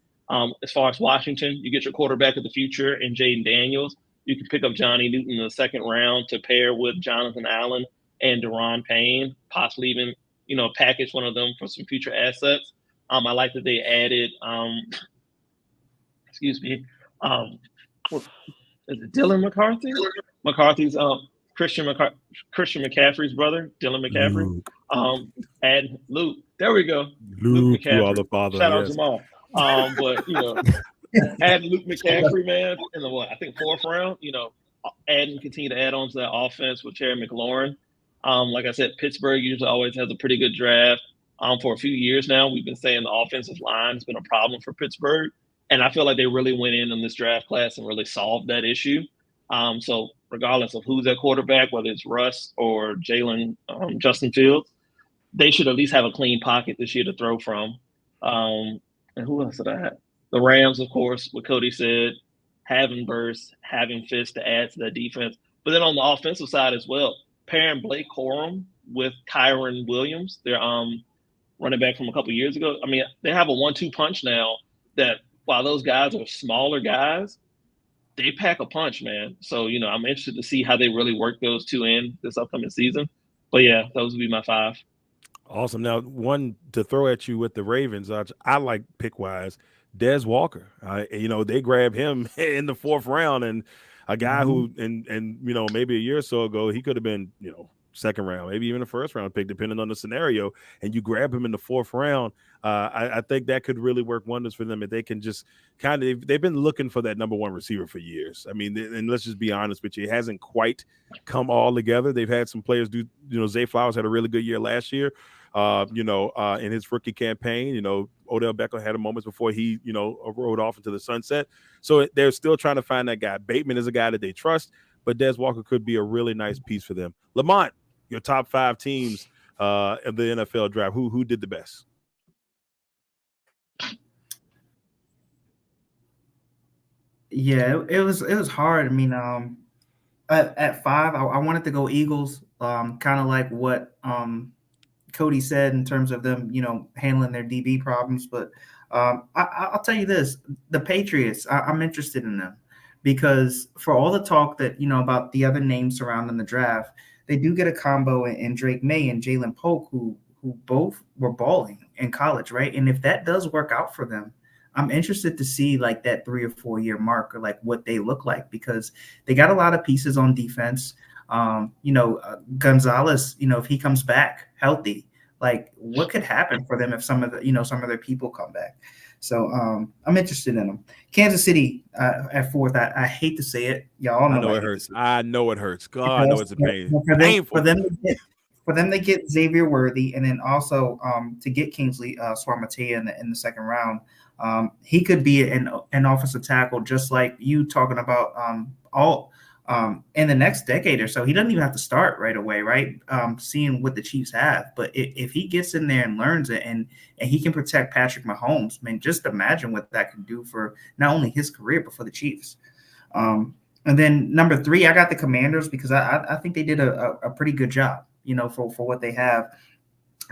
As far as Washington, you get your quarterback of the future in Jaden Daniels. You can pick up Johnny Newton in the 2nd round to pair with Jonathan Allen and Deron Payne, possibly even, package one of them for some future assets. I like that they added, is it Dylan McCarthy? McCarthy's Christian McCaffrey's brother, Dylan McCaffrey. And Luke. There we go. Luke McCaffrey. The father. Shout out Jamal. But add Luke McCaffrey, man, in the 4th round. Continue to add on to that offense with Terry McLaurin. Like I said, Pittsburgh usually always has a pretty good draft. For a few years now, we've been saying the offensive line has been a problem for Pittsburgh, and I feel like they really went in on this draft class and really solved that issue. So regardless of who's at quarterback, whether it's Russ or Justin Fields, they should at least have a clean pocket this year to throw from. And who else did I have? The Rams, of course, what Cody said, having Burst, having Fisk to add to that defense. But then on the offensive side as well, pairing Blake Corum with Kyron Williams, their running back from a couple years ago. I mean, they have a 1-2 punch now that, while those guys are smaller guys, they pack a punch, man. So, I'm interested to see how they really work those two in this upcoming season. But, yeah, those would be my 5. Awesome. Now, one to throw at you with the Ravens, I like pick wise, Des Walker. They grab him in the 4th round, and a guy who, and maybe a year or so ago, he could have been, 2nd round, maybe even a 1st round pick, depending on the scenario. And you grab him in the 4th round. I think that could really work wonders for them if they can just they've been looking for that number 1 receiver for years. I mean, and let's just be honest with you, it hasn't quite come all together. They've had some players do, Zay Flowers had a really good year last year. In his rookie campaign, Odell Beckham had a moments before he, rode off into the sunset. So they're still trying to find that guy. Bateman is a guy that they trust, but Des Walker could be a really nice piece for them. Lamont, your top 5 teams of the NFL draft. Who did the best? Yeah, it was hard. I mean, at 5, I wanted to go Eagles, kind of like what Cody said in terms of them, handling their DB problems. But I'll tell you this, the Patriots, I'm interested in them because for all the talk that, about the other names surrounding the draft, they do get a combo in Drake May and Jalen Polk, who both were balling in college, right? And if that does work out for them, I'm interested to see like that 3 or 4 year mark or like what they look like because they got a lot of pieces on defense. Gonzalez, if he comes back healthy, like what could happen for them if some of their people come back. So I'm interested in them. Kansas City at 4th. I hate to say it. Y'all know I know it hurts. I know it hurts. God, I know it's a pain. For them to get Xavier Worthy and then also to get Kingsley Suamataia in the 2nd round, he could be an offensive tackle just like you talking about in the next decade or so. He doesn't even have to start right away, right? Seeing what the Chiefs have. But if he gets in there and learns it and he can protect Patrick Mahomes, man, just imagine what that can do for not only his career, but for the Chiefs. And then number 3, I got the Commanders because I think they did a pretty good job, for what they have.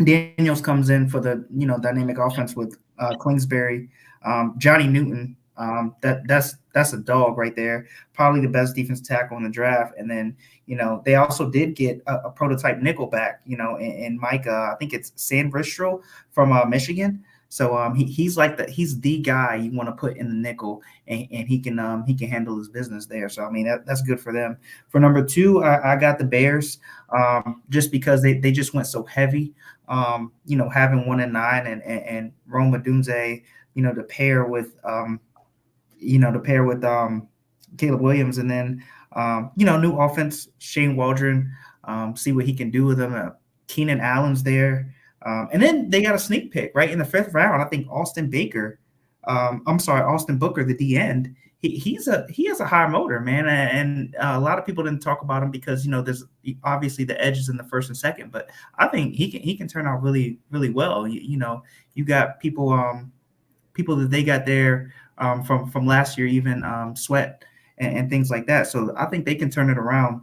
Daniels comes in for the, dynamic offense with Kingsbury, Johnny Newton. That's a dog right there. Probably the best defense tackle in the draft. And then, they also did get a prototype nickel back, in Micah. I think it's Sandristro from Michigan. So he's the guy you want to put in the nickel, and he can handle his business there. So I mean that's good for them. For number 2, I got the Bears, just because they just went so heavy. Having 1 and 9 and Rome Odunze, to pair with Caleb Williams, and then new offense, Shane Waldron, see what he can do with them. Keenan Allen's there. And then they got a sneak pick right in the 5th round. I think Austin Booker, the D end. He has a high motor, man, and a lot of people didn't talk about him because there's obviously the edges in the 1st and 2nd, but I think he can turn out really really well. You got people that they got there from last year, even Sweat and things like that. So I think they can turn it around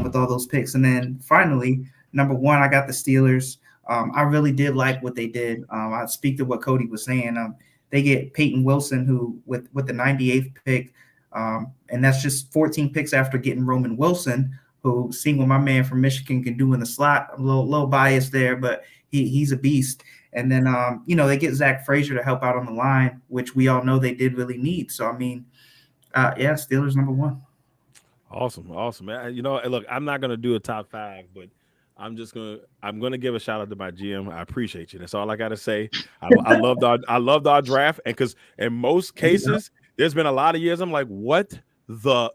with all those picks. And then finally, number 1, I got the Steelers. I really did like what they did. I speak to what Cody was saying. They get Peyton Wilson, who with the 98th pick, and that's just 14 picks after getting Roman Wilson, who, seeing what my man from Michigan can do in the slot. A little biased there, but he's a beast. And then they get Zach Frazier to help out on the line, which we all know they did really need. So I mean, Steelers number 1. Awesome. Look, I'm not gonna do a top 5, but I'm gonna give a shout out to my GM. I appreciate you. That's all I gotta say. I loved our draft, and because in most cases, there's been a lot of years I'm like, what the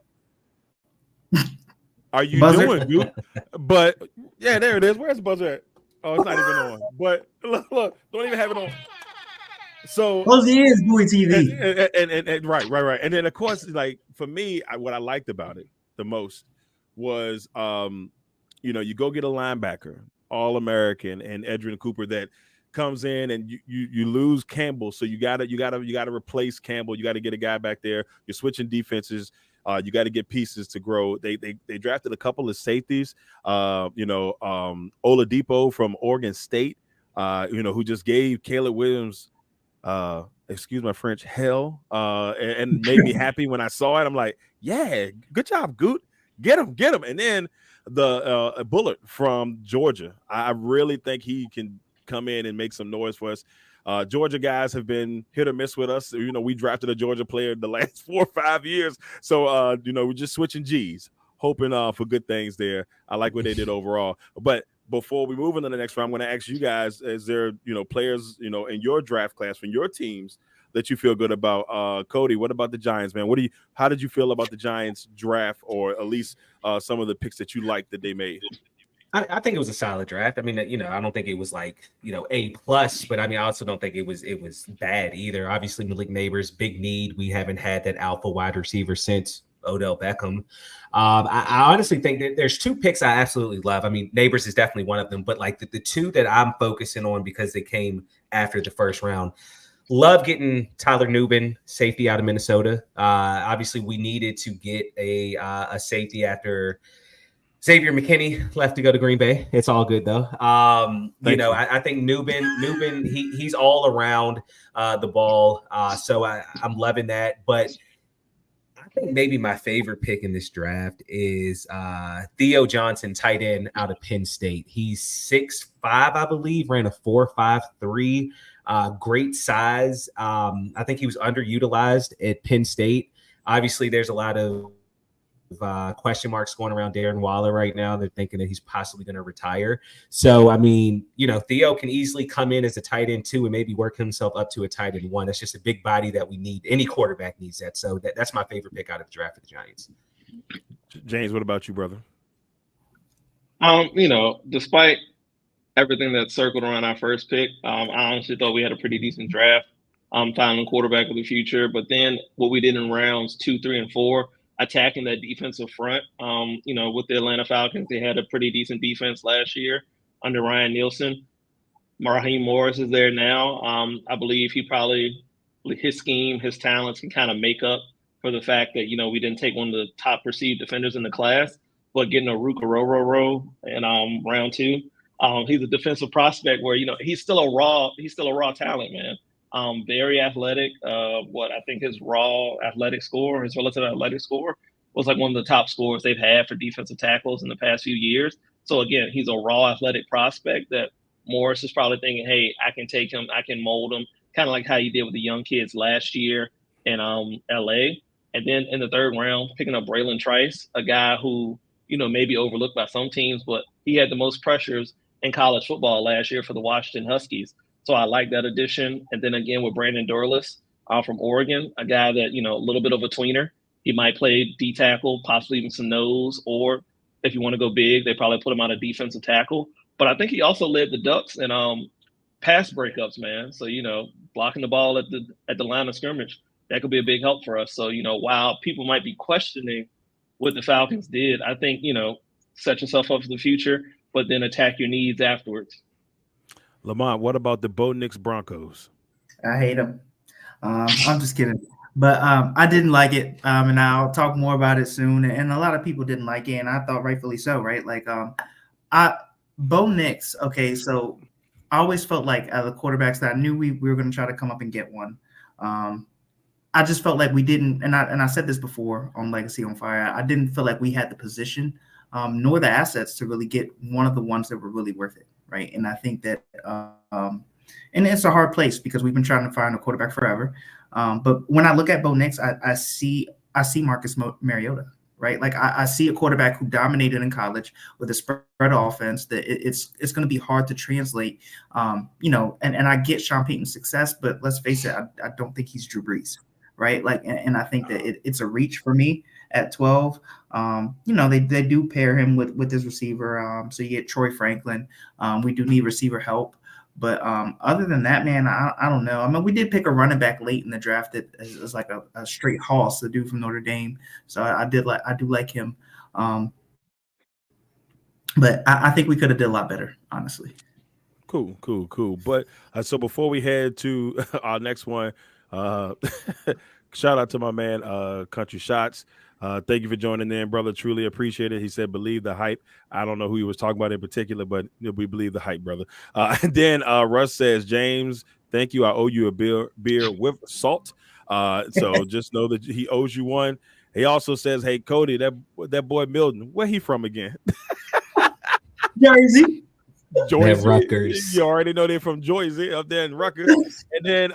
are you doing, dude? But yeah, there it is. Where's the buzzer at? Oh, it's not even on. But look, don't even have it on. So close the ears, Bowie TV. And right. And then of course, like for me, what I liked about it the most was you go get a linebacker, All-American, and Edrin Cooper that comes in, and you lose Campbell, so you gotta replace Campbell. You got to get a guy back there. You're switching defenses. You got to get pieces to grow. They drafted a couple of safeties. Oladipo from Oregon State, who just gave Caleb Williams, excuse my French, hell, and made me happy when I saw it. I'm like, yeah, good job, Goot. Get him. And then the Bullard from Georgia. I really think he can come in and make some noise for us. Georgia guys have been hit or miss with us. You know, we drafted a Georgia player the last 4 or 5 years. So, you know, we're just switching G's, hoping for good things there. I like what they did overall. But before we move into the next round, I'm going to ask you guys, is there, you know, players, you know, in your draft class from your teams that you feel good about? Cody, what about the Giants, man? How did you feel about the Giants draft, or at least some of the picks that you liked that they made? I think it was a solid draft. I mean, you know, I don't think it was like, you know, A+, but I mean, I also don't think it was bad either. Obviously, Malik Neighbors, big need. We haven't had that alpha wide receiver since Odell Beckham. I honestly think that there's 2 picks I absolutely love. I mean, Neighbors is definitely one of them, but like the 2 that I'm focusing on because they came after the first round. Love getting Tyler Nubin, safety out of Minnesota. Obviously, we needed to get a safety after Xavier McKinney left to go to Green Bay. It's all good though. You know, I think Nubin, he's all around the ball. So I'm loving that. But I think maybe my favorite pick in this draft is Theo Johnson, tight end out of Penn State. He's 6'5", I believe, ran a 4.53. Great size. I think he was underutilized at Penn State. Obviously, there's a lot of question marks going around Darren Waller right now. They're thinking that he's possibly going to retire. So, I mean, you know, Theo can easily come in as a tight end 2 and maybe work himself up to a tight end 1. That's just a big body that we need. Any quarterback needs that. So that's my favorite pick out of the draft for the Giants. James, what about you, brother? You know, despite everything that circled around our first pick, I honestly thought we had a pretty decent draft. Finding quarterback of the future. But then what we did in rounds 2, 3, and 4, attacking that defensive front. You know, with the Atlanta Falcons, they had a pretty decent defense last year under Ryan Nielsen. Raheem Morris is there now. I believe his scheme, his talents can kind of make up for the fact that, you know, we didn't take one of the top perceived defenders in the class, but getting a Ruka Roro in round 2. He's a defensive prospect where, you know, he's still a raw talent, man. Very athletic. I think his raw athletic score, his relative athletic score, was like one of the top scores they've had for defensive tackles in the past few years. So again, he's a raw athletic prospect that Morris is probably thinking, hey, I can take him, I can mold him, kind of like how you did with the young kids last year in LA. And then in the 3rd round, picking up Braylon Trice, a guy who, you know, may be overlooked by some teams, but he had the most pressures in college football last year for the Washington Huskies. So I like that addition. And then again with Brandon Dorlus from Oregon, a guy that, you know, a little bit of a tweener. He might play D tackle, possibly even some nose, or if you want to go big, they probably put him on a defensive tackle. But I think he also led the Ducks in pass breakups, man. So, you know, blocking the ball at the line of scrimmage, that could be a big help for us. So, you know, while people might be questioning what the Falcons did, I think, you know, set yourself up for the future, but then attack your needs afterwards. Lamont, what about the Bo Nix Broncos? I hate them. I'm just kidding. But I didn't like it, and I'll talk more about it soon. And a lot of people didn't like it, and I thought rightfully so, right? Like, Bo Nix, okay, so I always felt like the quarterbacks that I knew we were going to try to come up and get one. I just felt like we didn't, and I said this before on Legacy on Fire, I didn't feel like we had the position nor the assets to really get one of the ones that were really worth it, right? And I think that and it's a hard place because we've been trying to find a quarterback forever. But when I look at Bo Nix, I see Marcus Mariota, right? Like I see a quarterback who dominated in college with a spread offense that it's going to be hard to translate, you know, and I get Sean Payton's success, but let's face it, I don't think he's Drew Brees, right? Like, and I think that it's a reach for me at 12. You know, they do pair him with his receiver. So you get Troy Franklin. We do need receiver help. But other than that, man, I don't know. I mean, we did pick a running back late in the draft that is like a straight hoss, the dude from Notre Dame. So I do like him. But I think we could have did a lot better, honestly. Cool. But so before we head to our next one, shout out to my man, Country Shots. Thank you for joining in, brother. Truly appreciate it. He said, believe the hype. I don't know who he was talking about in particular, but we believe the hype, brother. And then Russ says, James, thank you. I owe you a beer with salt. So just know that he owes you one. He also says, hey, Cody, that boy Milton, where he from again? Jersey. Joyce, Rutgers. you already know they're from Joyce up there in Rutgers. And then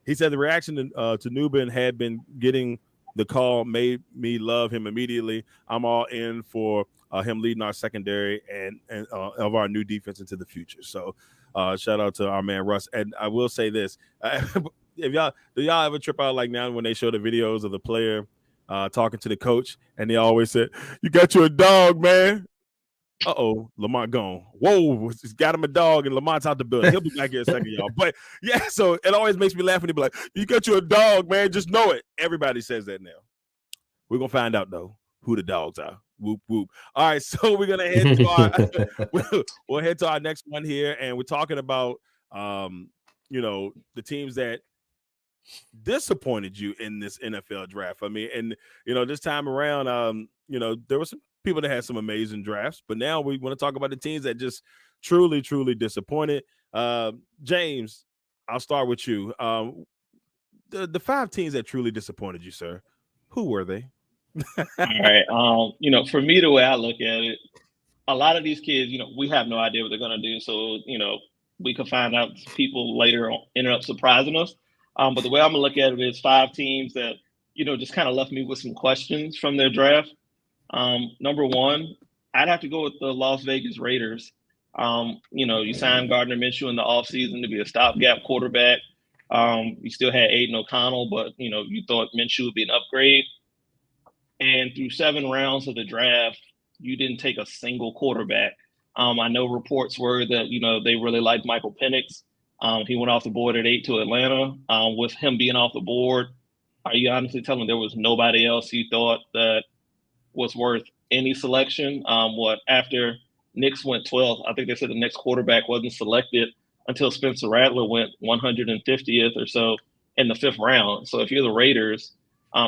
he said the reaction to Nubin had been getting the call made me love him immediately. I'm all in for him leading our secondary and of our new defense into the future. So shout out to our man Russ. And I will say this: do y'all ever trip out like now when they show the videos of the player talking to the coach and they always say, "You got you a dog, man." Lamont gone. Whoa, he's got him a dog, and Lamont's out the building. He'll be back here in a second, y'all. But yeah, so it always makes me laugh when they be like, "You got you a dog, man. Just know it." Everybody says that now. We're gonna find out though who the dogs are. Whoop whoop. All right, so we're gonna head to our we'll head to our next one here, and we're talking about the teams that disappointed you in this NFL draft. I mean, and this time around, there was some people that had some amazing drafts, but now we want to talk about the teams that just truly, truly disappointed. James, I'll start with you. The 5 teams that truly disappointed you, sir, who were they? All right. For me, the way I look at it, a lot of these kids, we have no idea what they're going to do. So, we could find out people later on ended up surprising us. But the way I'm going to look at it is 5 teams that, just kind of left me with some questions from their draft. Number 1, I'd have to go with the Las Vegas Raiders. You signed Gardner Minshew in the offseason to be a stopgap quarterback. You still had Aiden O'Connell, but, you thought Minshew would be an upgrade. And through 7 rounds of the draft, you didn't take a single quarterback. I know reports were that, they really liked Michael Penix. He went off the board at 8 to Atlanta. With him being off the board, are you honestly telling me there was nobody else you thought that was worth any selection? After Knicks went 12th, I think they said the next quarterback wasn't selected until Spencer Rattler went 150th or so in the 5th round. So if you're the Raiders,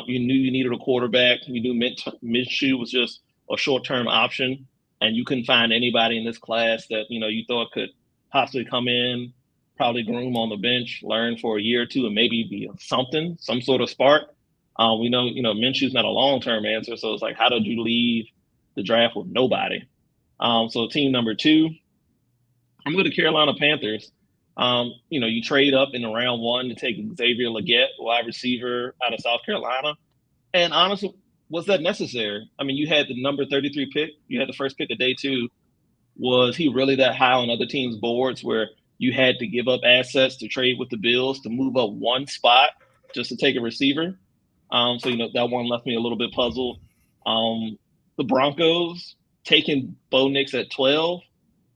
you knew you needed a quarterback. You knew Minshew was just a short-term option, and you couldn't find anybody in this class that, you thought could possibly come in, probably groom on the bench, learn for a year or two, and maybe be some sort of spark. We know, Minshew's not a long-term answer, so it's like, how did you leave the draft with nobody? So team number 2, I'm going to Carolina Panthers. You trade up in round 1 to take Xavier Legette, wide receiver out of South Carolina. And honestly, was that necessary? I mean, you had the number 33 pick. You had the first pick of day 2. Was he really that high on other teams' boards where you had to give up assets to trade with the Bills to move up 1 spot just to take a receiver? So, that one left me a little bit puzzled. The Broncos taking Bo Nix at 12.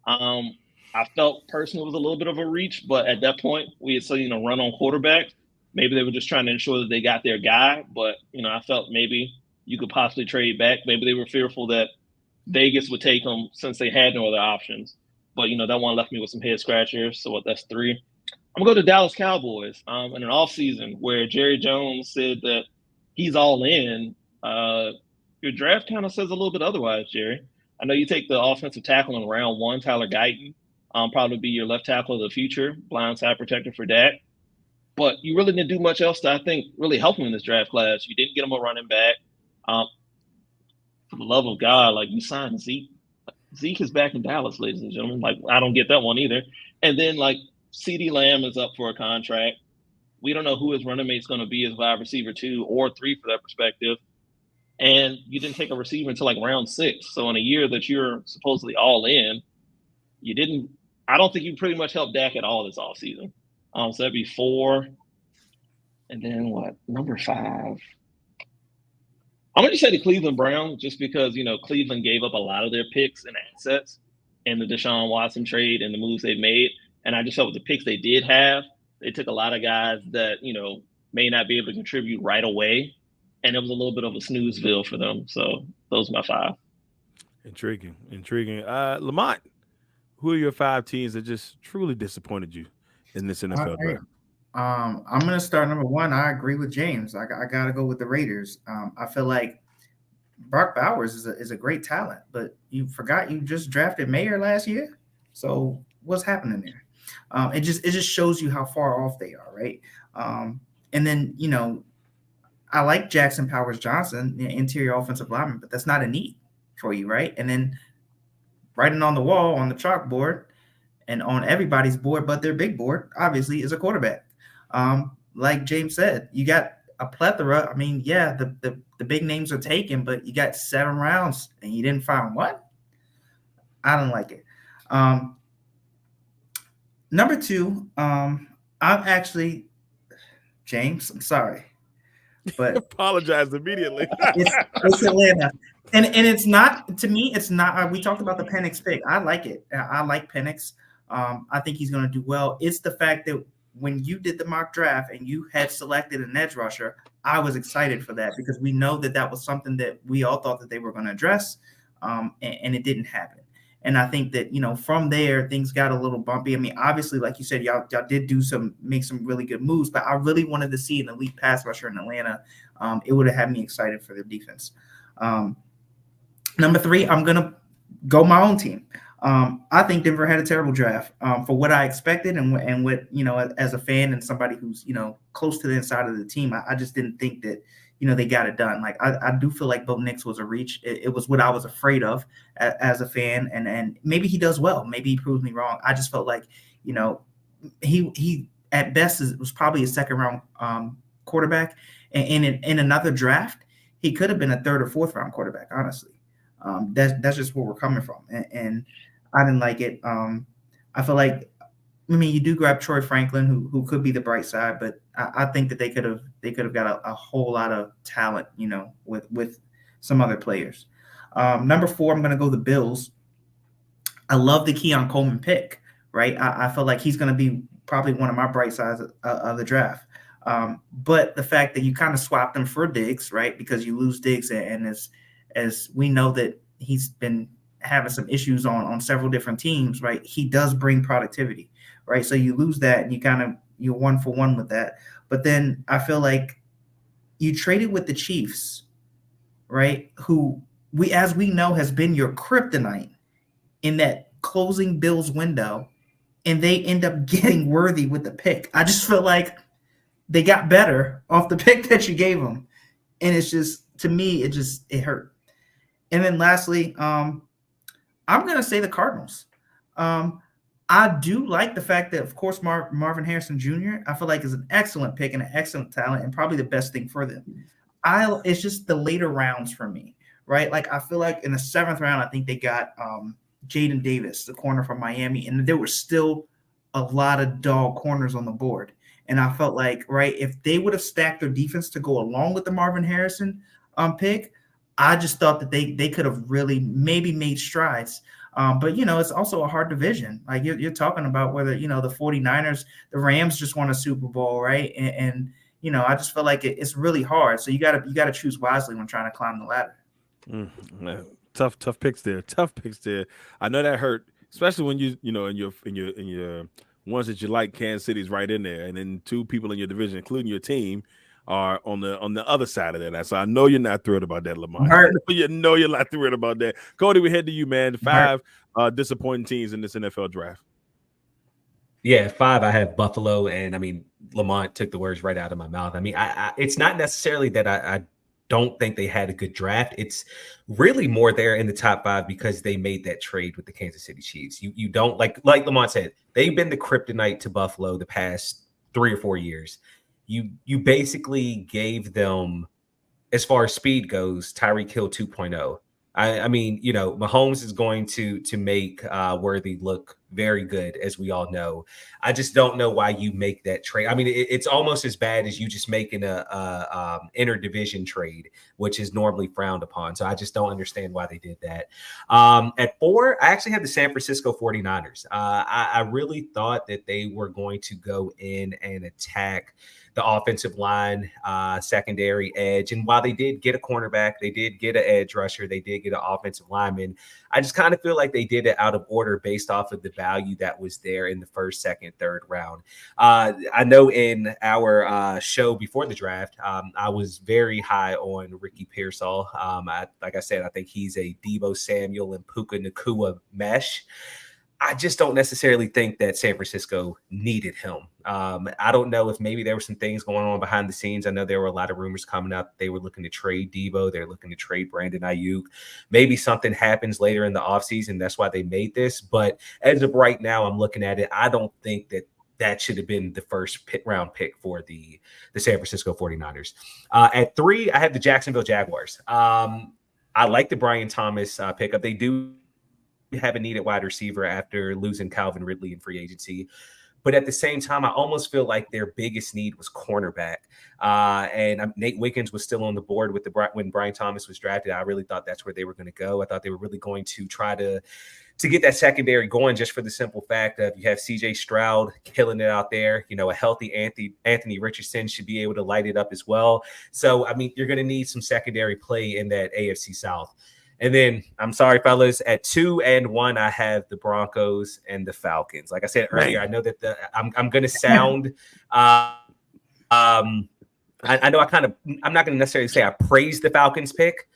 I felt personally it was a little bit of a reach, but at that point we had seen a run on quarterback. Maybe they were just trying to ensure that they got their guy, but I felt maybe you could possibly trade back. Maybe they were fearful that Vegas would take them since they had no other options. But that one left me with some head scratchers. So that's 3. I'm gonna go to Dallas Cowboys in an offseason where Jerry Jones said that he's all in. Your draft kind of says a little bit otherwise, Jerry. I know you take the offensive tackle in round 1, Tyler Guyton. Probably be your left tackle of the future, blindside protector for Dak. But you really didn't do much else to, I think, really help him in this draft class. You didn't get him a running back. For the love of God, you signed Zeke. Zeke is back in Dallas, ladies and gentlemen. I don't get that one either. And then, CeeDee Lamb is up for a contract. We don't know who his running mate's going to be as wide receiver 2 or 3 for that perspective. And you didn't take a receiver until round 6. So in a year that you're supposedly all in, you didn't. I don't think you pretty much helped Dak at all this offseason. So that'd be 4. And then number 5? I'm going to say the Cleveland Browns just because, Cleveland gave up a lot of their picks and assets in the Deshaun Watson trade and the moves they made. And I just felt with the picks they did have, they took a lot of guys that, may not be able to contribute right away. And it was a little bit of a snoozeville for them. So those are my 5. Intriguing. Lamont, who are your 5 teams that just truly disappointed you in this NFL draft? I'm going to start number 1. I agree with James. I got to go with the Raiders. I feel like Brock Bowers is a great talent, but you forgot you just drafted Mayer last year. So what's happening there? It just shows you how far off they are, right? And then, I like Jackson Powers Johnson, the interior offensive lineman, but that's not a need for you, right? And then writing on the wall on the chalkboard and on everybody's board, but their big board obviously is a quarterback. Like James said, you got a plethora. I mean, yeah, the big names are taken, but you got 7 rounds and you didn't find what? I don't like it. Number 2, I'm actually James. I'm sorry, but apologize immediately. it's Atlanta, and it's not, to me. It's not. We talked about the Penix pick. I like it. I like Penix. I think he's going to do well. It's the fact that when you did the mock draft and you had selected an edge rusher, I was excited for that because we know that was something that we all thought that they were going to address, and it didn't happen. And I think that, from there, things got a little bumpy. I mean, obviously, like you said, y'all did make some really good moves, but I really wanted to see an elite pass rusher in Atlanta. It would have had me excited for their defense. Number 3, I'm going to go my own team. I think Denver had a terrible draft for what I expected and what, as a fan and somebody who's, close to the inside of the team, I just didn't think that, they got it done. Like, I do feel like Bo Nix was a reach. It was what I was afraid of as a fan. And maybe he does well. Maybe he proves me wrong. I just felt like, he at best was probably a second round quarterback. And in another draft, he could have been a 3rd or 4th round quarterback, honestly. That's just where we're coming from. And I didn't like it. I feel like, you do grab Troy Franklin, who could be the bright side, but I think that they could have got a whole lot of talent, with some other players. Number 4, I'm going to go the Bills. I love the Keon Coleman pick, right? I feel like he's going to be probably one of my bright sides of the draft. But the fact that you kind of swapped him for Diggs, right? Because you lose Diggs, and as we know that he's been having some issues on several different teams, right? He does bring productivity, right? So you lose that and you're 1 for 1 with that. But then I feel like you traded with the Chiefs, right? Who as we know has been your kryptonite in that closing Bills window, and they end up getting Worthy with the pick. I just feel like they got better off the pick that you gave them. And it's just, to me, it hurt. And then lastly, I'm going to say the Cardinals. I do like the fact that, of course, Marvin Harrison Jr., I feel like is an excellent pick and an excellent talent and probably the best thing for them. It's just the later rounds for me, right? Like, I feel like in the 7th round, I think they got Jaden Davis, the corner from Miami, and there were still a lot of dog corners on the board. And I felt like, right, if they would have stacked their defense to go along with the Marvin Harrison pick, I just thought that they could have really maybe made strides. But, it's also a hard division. Like, you're talking about whether, the 49ers, the Rams just won a Super Bowl, right? And I just feel like it's really hard. So you got to choose wisely when trying to climb the ladder. Tough picks there. Tough picks there. I know that hurt, especially when in your ones that you like, Kansas City's right in there, and then 2 people in your division, including your team, are on the other side of that. So I know you're not thrilled about that, Lamont. Right. You know you're not thrilled about that. Cody, we head to you, man. 5 disappointing teams in this NFL draft. Yeah, 5. I have Buffalo, and Lamont took the words right out of my mouth. I it's not necessarily that I don't think they had a good draft. It's really more there in the top 5 because they made that trade with the Kansas City Chiefs. You don't like Lamont said, they've been the kryptonite to Buffalo the past 3 or 4 years. You basically gave them, as far as speed goes, Tyreek Hill 2.0. Mahomes is going to make Worthy look very good, as we all know. I just don't know why you make that trade. It's almost as bad as you just making a interdivision trade, which is normally frowned upon. So I just don't understand why they did that. At 4, I actually had the San Francisco 49ers. I really thought that they were going to go in and attack the offensive line, secondary edge. And while they did get a cornerback, they did get an edge rusher, they did get an offensive lineman, I just kind of feel like they did it out of order based off of the value that was there in the 1st, 2nd, 3rd round. I know in our show before the draft, I was very high on Ricky Pearsall. Like I said, I think he's a Deebo Samuel and Puka Nacua mesh. I just don't necessarily think that San Francisco needed him. I don't know if maybe there were some things going on behind the scenes. I know there were a lot of rumors coming out. They were looking to trade Debo. They're looking to trade Brandon Ayuk. Maybe something happens later in the offseason. That's why they made this. But as of right now, I'm looking at it. I don't think that should have been the first round pick for the San Francisco 49ers. At 3, I have the Jacksonville Jaguars. I like the Brian Thomas pickup. They do have a needed wide receiver after losing Calvin Ridley in free agency. But at the same time, I almost feel like their biggest need was cornerback. And Nate Wiggins was still on the board with when Brian Thomas was drafted. I really thought that's where they were going to go. I thought they were really going to try to get that secondary going, just for the simple fact of you have CJ Stroud killing it out there. A healthy Anthony Richardson should be able to light it up as well. So, I mean, you're going to need some secondary play in that AFC South. And then, I'm sorry, fellas, at 2 and 1, I have the Broncos and the Falcons. Like I said earlier, I know that I'm going to sound I know I'm not going to necessarily say I praised the Falcons pick,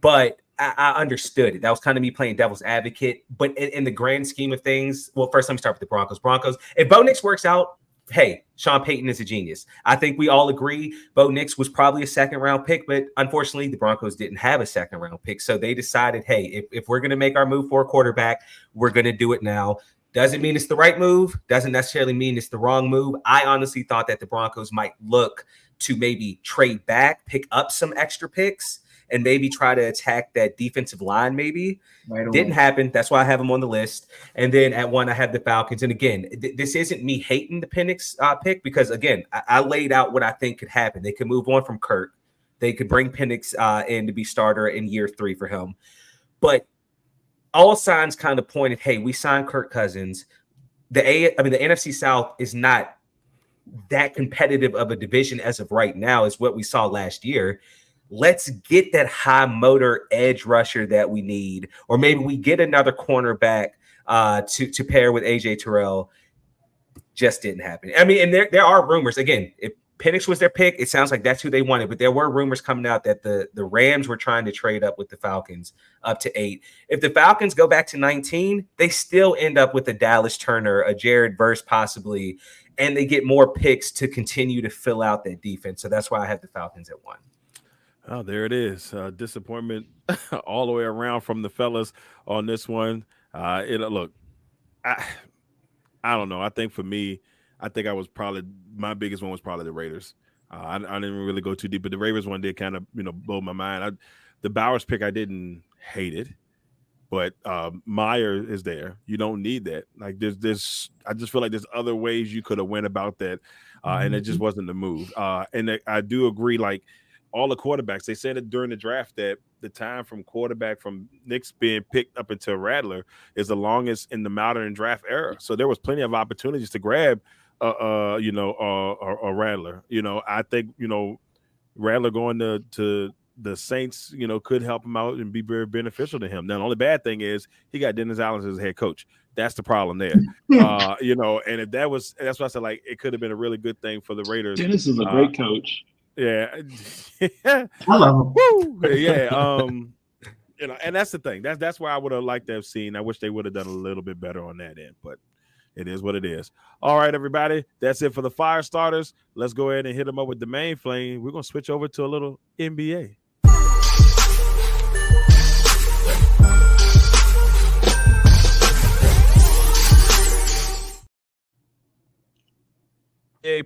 but I understood it. That was kind of me playing devil's advocate. But in the grand scheme of things, well, first let me start with the Broncos. If Bo Nix works out, hey, Sean Payton is a genius. I think we all agree Bo Nix was probably a second-round pick, but unfortunately, the Broncos didn't have a second-round pick. So they decided, hey, if we're going to make our move for a quarterback, we're going to do it now. Doesn't mean it's the right move. Doesn't necessarily mean it's the wrong move. I honestly thought that the Broncos might look to maybe trade back, pick up some extra picks, and maybe try to attack that defensive line maybe. Didn't happen. That's why I have them on the list. And then at 1, I have the Falcons. And again, this isn't me hating the Penix pick because, again, I laid out what I think could happen. They could move on from Kirk. They could bring Penix in to be starter in year 3 for him. But all signs kind of pointed, hey, we signed Kirk Cousins. The NFC South is not that competitive of a division as of right now as what we saw last year. Let's get that high motor edge rusher that we need, or maybe we get another cornerback to pair with AJ Terrell. Just didn't happen. I mean, and there are rumors. Again, if Penix was their pick, it sounds like that's who they wanted. But there were rumors coming out that the Rams were trying to trade up with the Falcons up to 8. If the Falcons go back to 19, they still end up with a Dallas Turner, a Jared Verse possibly, and they get more picks to continue to fill out that defense. So that's why I have the Falcons at 1. Oh, there it is. Disappointment all the way around from the fellas on this one. Look, I don't know. I think for me, I think my biggest one was probably the Raiders. I didn't really go too deep, but the Raiders one did kind of blow my mind. The Bowers pick, I didn't hate it, but Meyer is there. You don't need that. Like there's I just feel like there's other ways you could have went about that, and it just wasn't the move. And I do agree. Like, all the quarterbacks, they said it during the draft that the time from quarterback from Knicks being picked up into Rattler is the longest in the modern draft era. So there was plenty of opportunities to grab, a Rattler. I think Rattler going to the Saints, could help him out and be very beneficial to him. Now, the only bad thing is he got Dennis Allen as head coach. That's the problem there. And if that's why I said, like, it could have been a really good thing for the Raiders. Dennis is a great coach. Yeah. I love him. Yeah. And that's the thing. That's where I would have liked to have seen. I wish they would have done a little bit better on that end, but it is what it is. All right, everybody. That's it for the fire starters. Let's go ahead and hit them up with the main flame. We're going to switch over to a little NBA.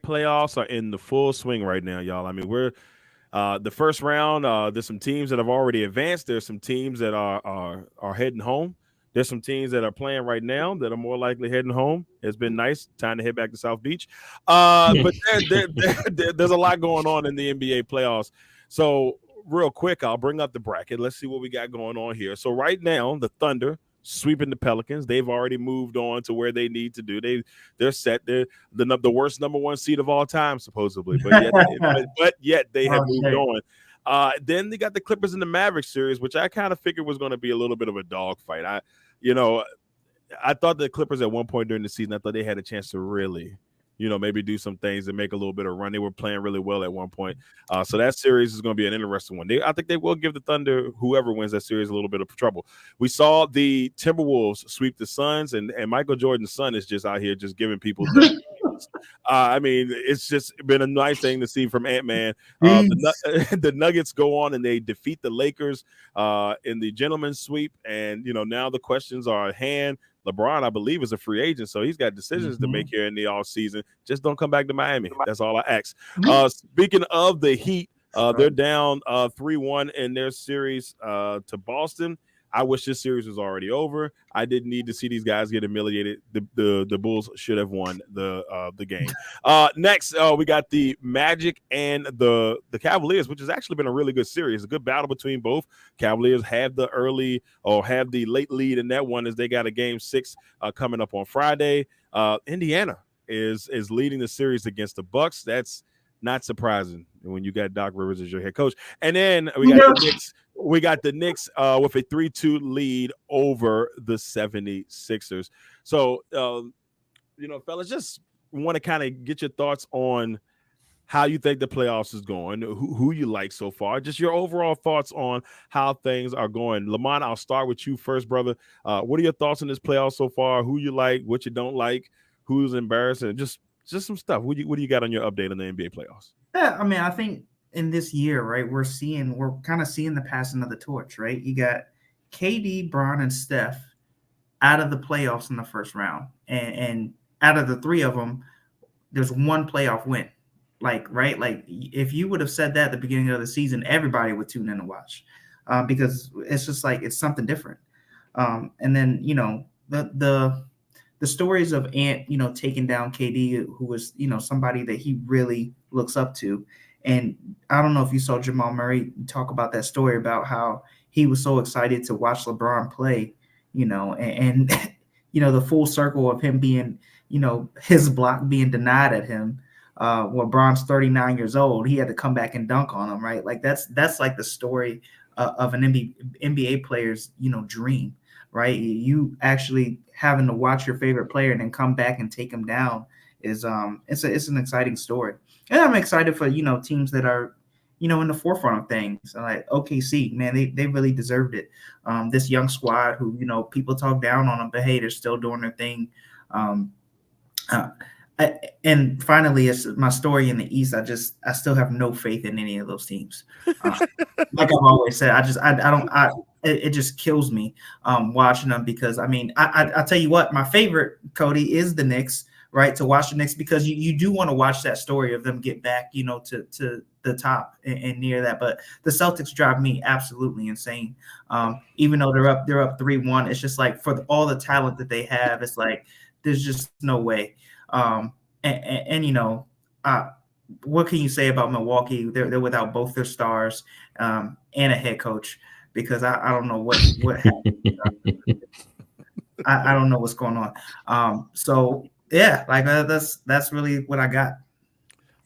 Playoffs are in the full swing right now, y'all. I mean, we're the first round. There's some teams that have already advanced. There's some teams that are heading home. There's some teams that are playing right now that are more likely heading home. It's been nice. Time to head back to South Beach. But there's a lot going on in the NBA playoffs. So real quick, I'll bring up the bracket. Let's see what we got going on here. So right now, the Thunder sweeping the Pelicans. They've already moved on to where they need to do. They're set. They're the worst number 1 seed of all time, supposedly, but yet they have moved on. Then they got the Clippers and the Mavericks series, which I kind of figured was going to be a little bit of a dogfight. I thought the Clippers at one point during the season, I thought they had a chance to really, maybe do some things and make a little bit of run. They were playing really well at one point. So that series is going to be an interesting one. I think they will give the Thunder, whoever wins that series, a little bit of trouble. We saw the Timberwolves sweep the Suns, and Michael Jordan's son is just out here just giving people I mean, it's just been a nice thing to see from Ant-Man. The Nuggets go on and they defeat the Lakers in the gentleman's sweep. And, now the questions are at hand. LeBron, I believe, is a free agent, so he's got decisions to make here in the offseason. Just don't come back to Miami. That's all I ask. Speaking of the Heat, they're down 3-1 in their series to Boston. I wish this series was already over. I didn't need to see these guys get humiliated. The Bulls should have won the game. Next, we got the Magic and the Cavaliers, which has actually been a really good series. A good battle between both. Cavaliers have the late lead in that one as they got a game 6 coming up on Friday. Indiana is leading the series against the Bucks. That's not surprising when you got Doc Rivers as your head coach. And then we got the Knicks. We got the Knicks with a 3-2 lead over the 76ers. So, fellas, just want to kind of get your thoughts on how you think the playoffs is going, who you like so far, just your overall thoughts on how things are going. Lamont, I'll start with you first, brother. What are your thoughts on this playoff so far? Who you like, what you don't like, who's embarrassing, just some stuff. What do you got on your update on the NBA playoffs? Yeah, I mean, I think in this year, right, we're kind of seeing the passing of the torch, right? You got KD, Bron, and Steph out of the playoffs in the first round. And out of the three of them, there's one playoff win. Right? Like, if you would have said that at the beginning of the season, everybody would tune in and watch because it's just like it's something different. And then, the stories of Ant, taking down KD, who was, somebody that he really looks up to. And I don't know if you saw Jamal Murray talk about that story about how he was so excited to watch LeBron play, and the full circle of him being, his block being denied at him. When LeBron's 39 years old, he had to come back and dunk on him, right? Like that's like the story of an NBA player's, dream, right? You actually having to watch your favorite player and then come back and take him down is it's an exciting story. And I'm excited for, teams that are, in the forefront of things. Like OKC, man, they really deserved it. This young squad who, people talk down on them, but hey, they're still doing their thing. And finally, it's my story in the East. I still have no faith in any of those teams. Like I've always said, it just kills me watching them because I tell you what, my favorite, Cody, is the Knicks, right? To watch the Knicks because you do want to watch that story of them get back, to the top and near that. But the Celtics drive me absolutely insane. Even though they're up 3-1, it's just like for all the talent that they have, it's like there's just no way. What can you say about Milwaukee? They're without both their stars and a head coach because I don't know what happened. I don't know what's going on. So yeah, like that's really what I got.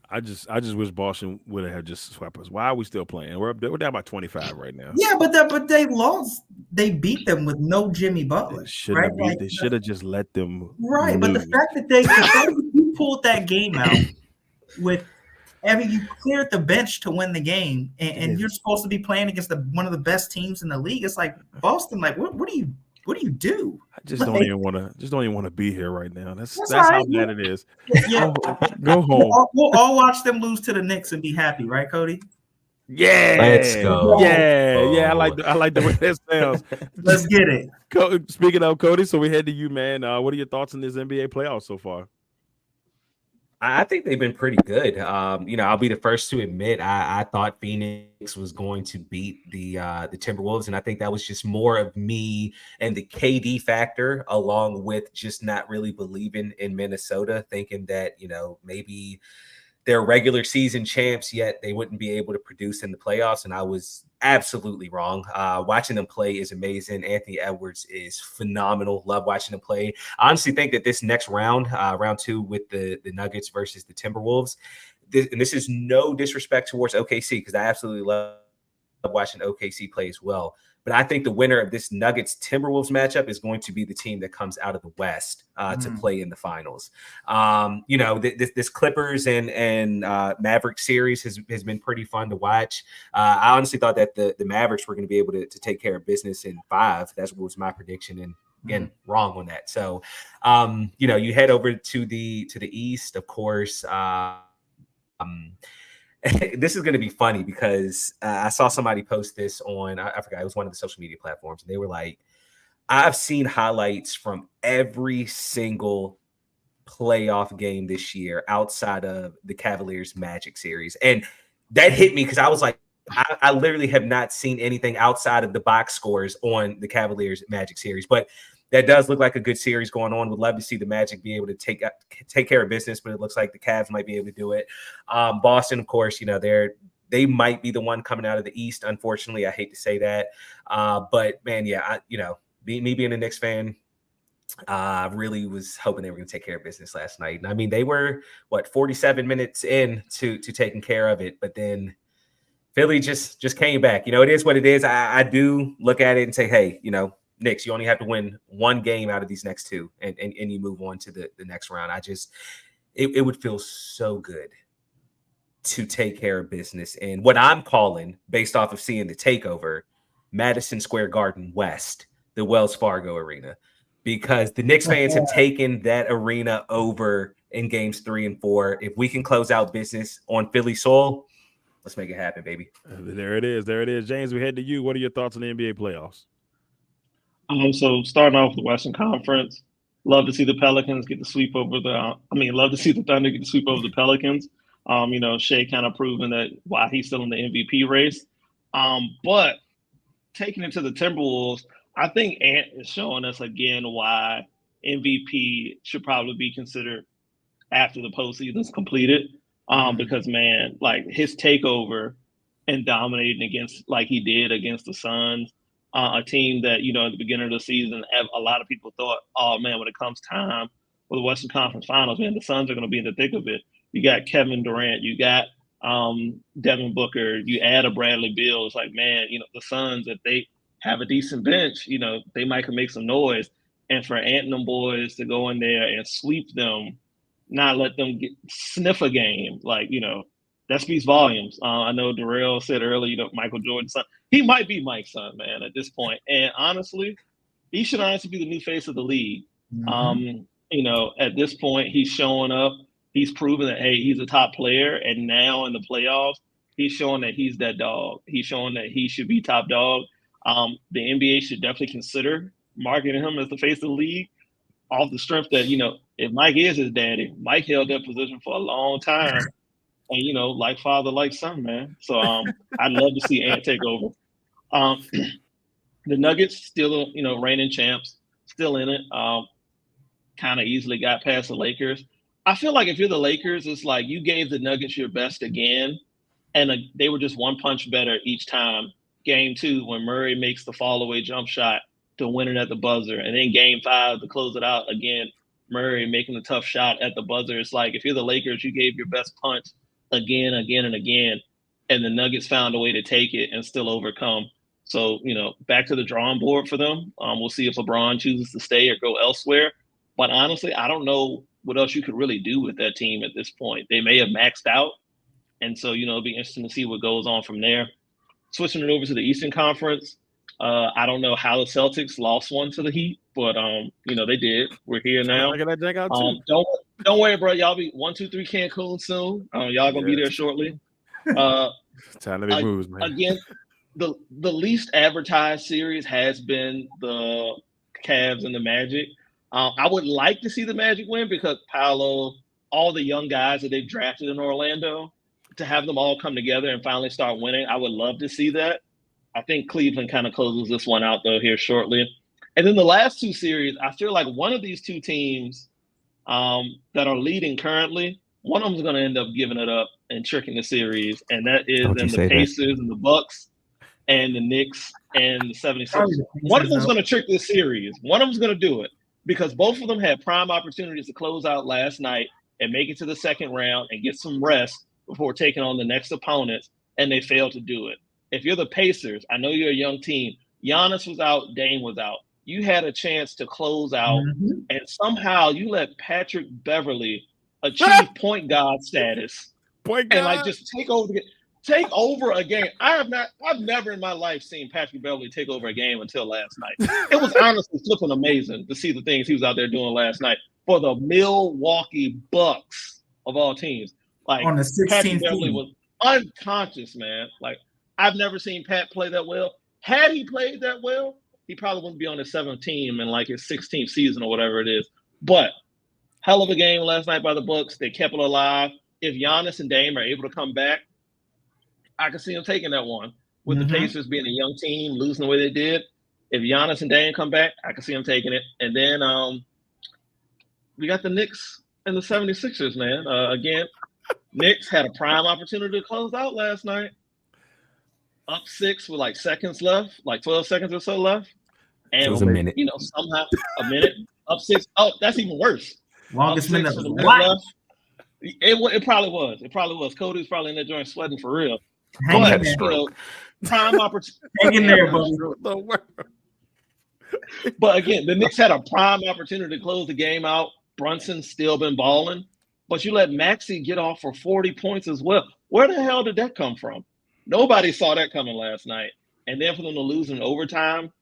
I just wish Boston would have just swept us. Why are we still playing? We're down by 25 right now. Yeah, but they lost. They beat them with no Jimmy Butler. They should have just let them. Right, lose. but the fact that you pulled that game out with, you cleared the bench to win the game, and you're supposed to be playing against one of the best teams in the league. It's like Boston. Like, what do you do? I just don't even want to be here right now. That's how bad it is. Yeah. Go home. We'll all watch them lose to the Knicks and be happy, right, Cody? Yeah, let's go. Yeah. I like the way that sounds. Let's get it. Speaking of Cody, so we head to you, man. What are your thoughts on this NBA playoffs so far? I think they've been pretty good. I'll be the first to admit I thought Phoenix was going to beat the Timberwolves, and I think that was just more of me and the KD factor, along with just not really believing in Minnesota, thinking that maybe they're regular season champs, yet they wouldn't be able to produce in the playoffs, and I was absolutely wrong. Watching them play is amazing. Anthony Edwards is phenomenal. Love watching him play. I honestly think that this next round, round 2 with the Nuggets versus the Timberwolves, and this is no disrespect towards OKC because I absolutely love watching OKC play as well. But I think the winner of this Nuggets Timberwolves matchup is going to be the team that comes out of the West to play in the finals. This Clippers and Mavericks series has been pretty fun to watch. I honestly thought that the Mavericks were going to be able to take care of business in 5. That was my prediction, and again, wrong on that. So, you head over to the East, of course. This is going to be funny because I saw somebody post this on, I forgot, it was one of the social media platforms. And they were like, I've seen highlights from every single playoff game this year outside of the Cavaliers Magic series. And that hit me because I was like, I literally have not seen anything outside of the box scores on the Cavaliers Magic series. But that does look like a good series going on. Would love to see the Magic be able to take care of business, but it looks like the Cavs might be able to do it. Boston, of course, they might be the one coming out of the East. Unfortunately, I hate to say that, but man, yeah, me being a Knicks fan, I really was hoping they were going to take care of business last night. And I mean, they were 47 minutes in to taking care of it, but then Philly just came back. It is what it is. I do look at it and say, hey, Knicks, you only have to win one game out of these next 2, and you move on to the next round. It would feel so good to take care of business. And what I'm calling, based off of seeing the takeover, Madison Square Garden West, the Wells Fargo Arena, because the Knicks fans have taken that arena over in games 3 and 4. If we can close out business on Philly soil, let's make it happen, baby. There it is. James, we head to you. What are your thoughts on the NBA playoffs? So starting off with the Western Conference, love to see the Pelicans get the sweep over love to see the Thunder get the sweep over the Pelicans. Shea kind of proving that why he's still in the MVP race. But taking it to the Timberwolves, I think Ant is showing us again why MVP should probably be considered after the postseason's completed. Because man, like his takeover and dominating against like he did against the Suns. A team that, at the beginning of the season, a lot of people thought, oh, man, when it comes time for the Western Conference Finals, man, the Suns are going to be in the thick of it. You got Kevin Durant. You got Devin Booker. You add a Bradley Beal. It's like, man, the Suns, if they have a decent bench, they might can make some noise. And for Ant and them boys to go in there and sweep them, not let them sniff a game, that speaks volumes. I know Darrell said earlier, Michael Jordan's son. He might be Mike's son, man, at this point. And honestly, he should honestly be the new face of the league. At this point, he's showing up. He's proven that, hey, he's a top player. And now in the playoffs, he's showing that he's that dog. He's showing that he should be top dog. The NBA should definitely consider marketing him as the face of the league off the strength that, if Mike is his daddy, Mike held that position for a long time. And, like father, like son, man. So I'd love to see Ant take over. The Nuggets still, reigning champs, still in it. Kind of easily got past the Lakers. I feel like if you're the Lakers, it's like you gave the Nuggets your best again, and they were just one punch better each time. Game 2, when Murray makes the fall-away jump shot to win it at the buzzer. And then Game 5 to close it out again, Murray making the tough shot at the buzzer. It's like if you're the Lakers, you gave your best punch again, and again, and the Nuggets found a way to take it and still overcome. So, back to the drawing board for them. We'll see if LeBron chooses to stay or go elsewhere. But honestly, I don't know what else you could really do with that team at this point. They may have maxed out. And so, it'll be interesting to see what goes on from there. Switching it over to the Eastern Conference, I don't know how the Celtics lost one to the Heat, but, they did. We're here now. Don't worry, bro. Y'all be 1, 2, 3 Cancun soon. Y'all going to be there shortly. Time to make moves, man. Again, the least advertised series has been the Cavs and the Magic. I would like to see the Magic win because Paolo, all the young guys that they've drafted in Orlando, to have them all come together and finally start winning, I would love to see that. I think Cleveland kind of closes this one out, though, here shortly. And then the last 2 series, I feel like one of these 2 teams that are leading currently, one of them is going to end up giving it up and tricking the series, and that is the Pacers and the Bucks and the Knicks and the 76ers. One of them is going to trick this series. One of them is going to do it because both of them had prime opportunities to close out last night and make it to the second round and get some rest before taking on the next opponents, and they failed to do it. If you're the Pacers, I know you're a young team. Giannis was out, Dame was out. You had a chance to close out, and somehow you let Patrick Beverly achieve point guard status Point and guard. just take over a game. I've never in my life seen Patrick Beverly take over a game until last night. It was honestly flipping amazing to see the things he was out there doing last night for the Milwaukee Bucks of all teams. Like, on the 16th Patrick Beverly team. was unconscious, man. Like, I've never seen Pat play that well. Had he played that well, he probably wouldn't be on his 7th team in like his 16th season or whatever it is. But hell of a game last night by the Bucks. They kept it alive. If Giannis and Dame are able to come back, I can see them taking that one. With the Pacers being a young team, losing the way they did. If Giannis and Dame come back, I can see them taking it. And then we got the Knicks and the 76ers, man. Again, Knicks had a prime opportunity to close out last night. Up 6 with like seconds left, like 12 seconds or so left. And It was a minute. Somehow a minute. Up 6. Oh, that's even worse. Longest minute of with the a minute life. left. It probably was. It probably was. Cody's probably in that joint sweating for real. Hang But in there. prime opportunity. Hang in there, buddy. But again, the Knicks had a prime opportunity to close the game out. Brunson's still been balling, but you let Maxey get off for 40 points as well. Where the hell did that come from? Nobody saw that coming last night. And then for them to lose in overtime,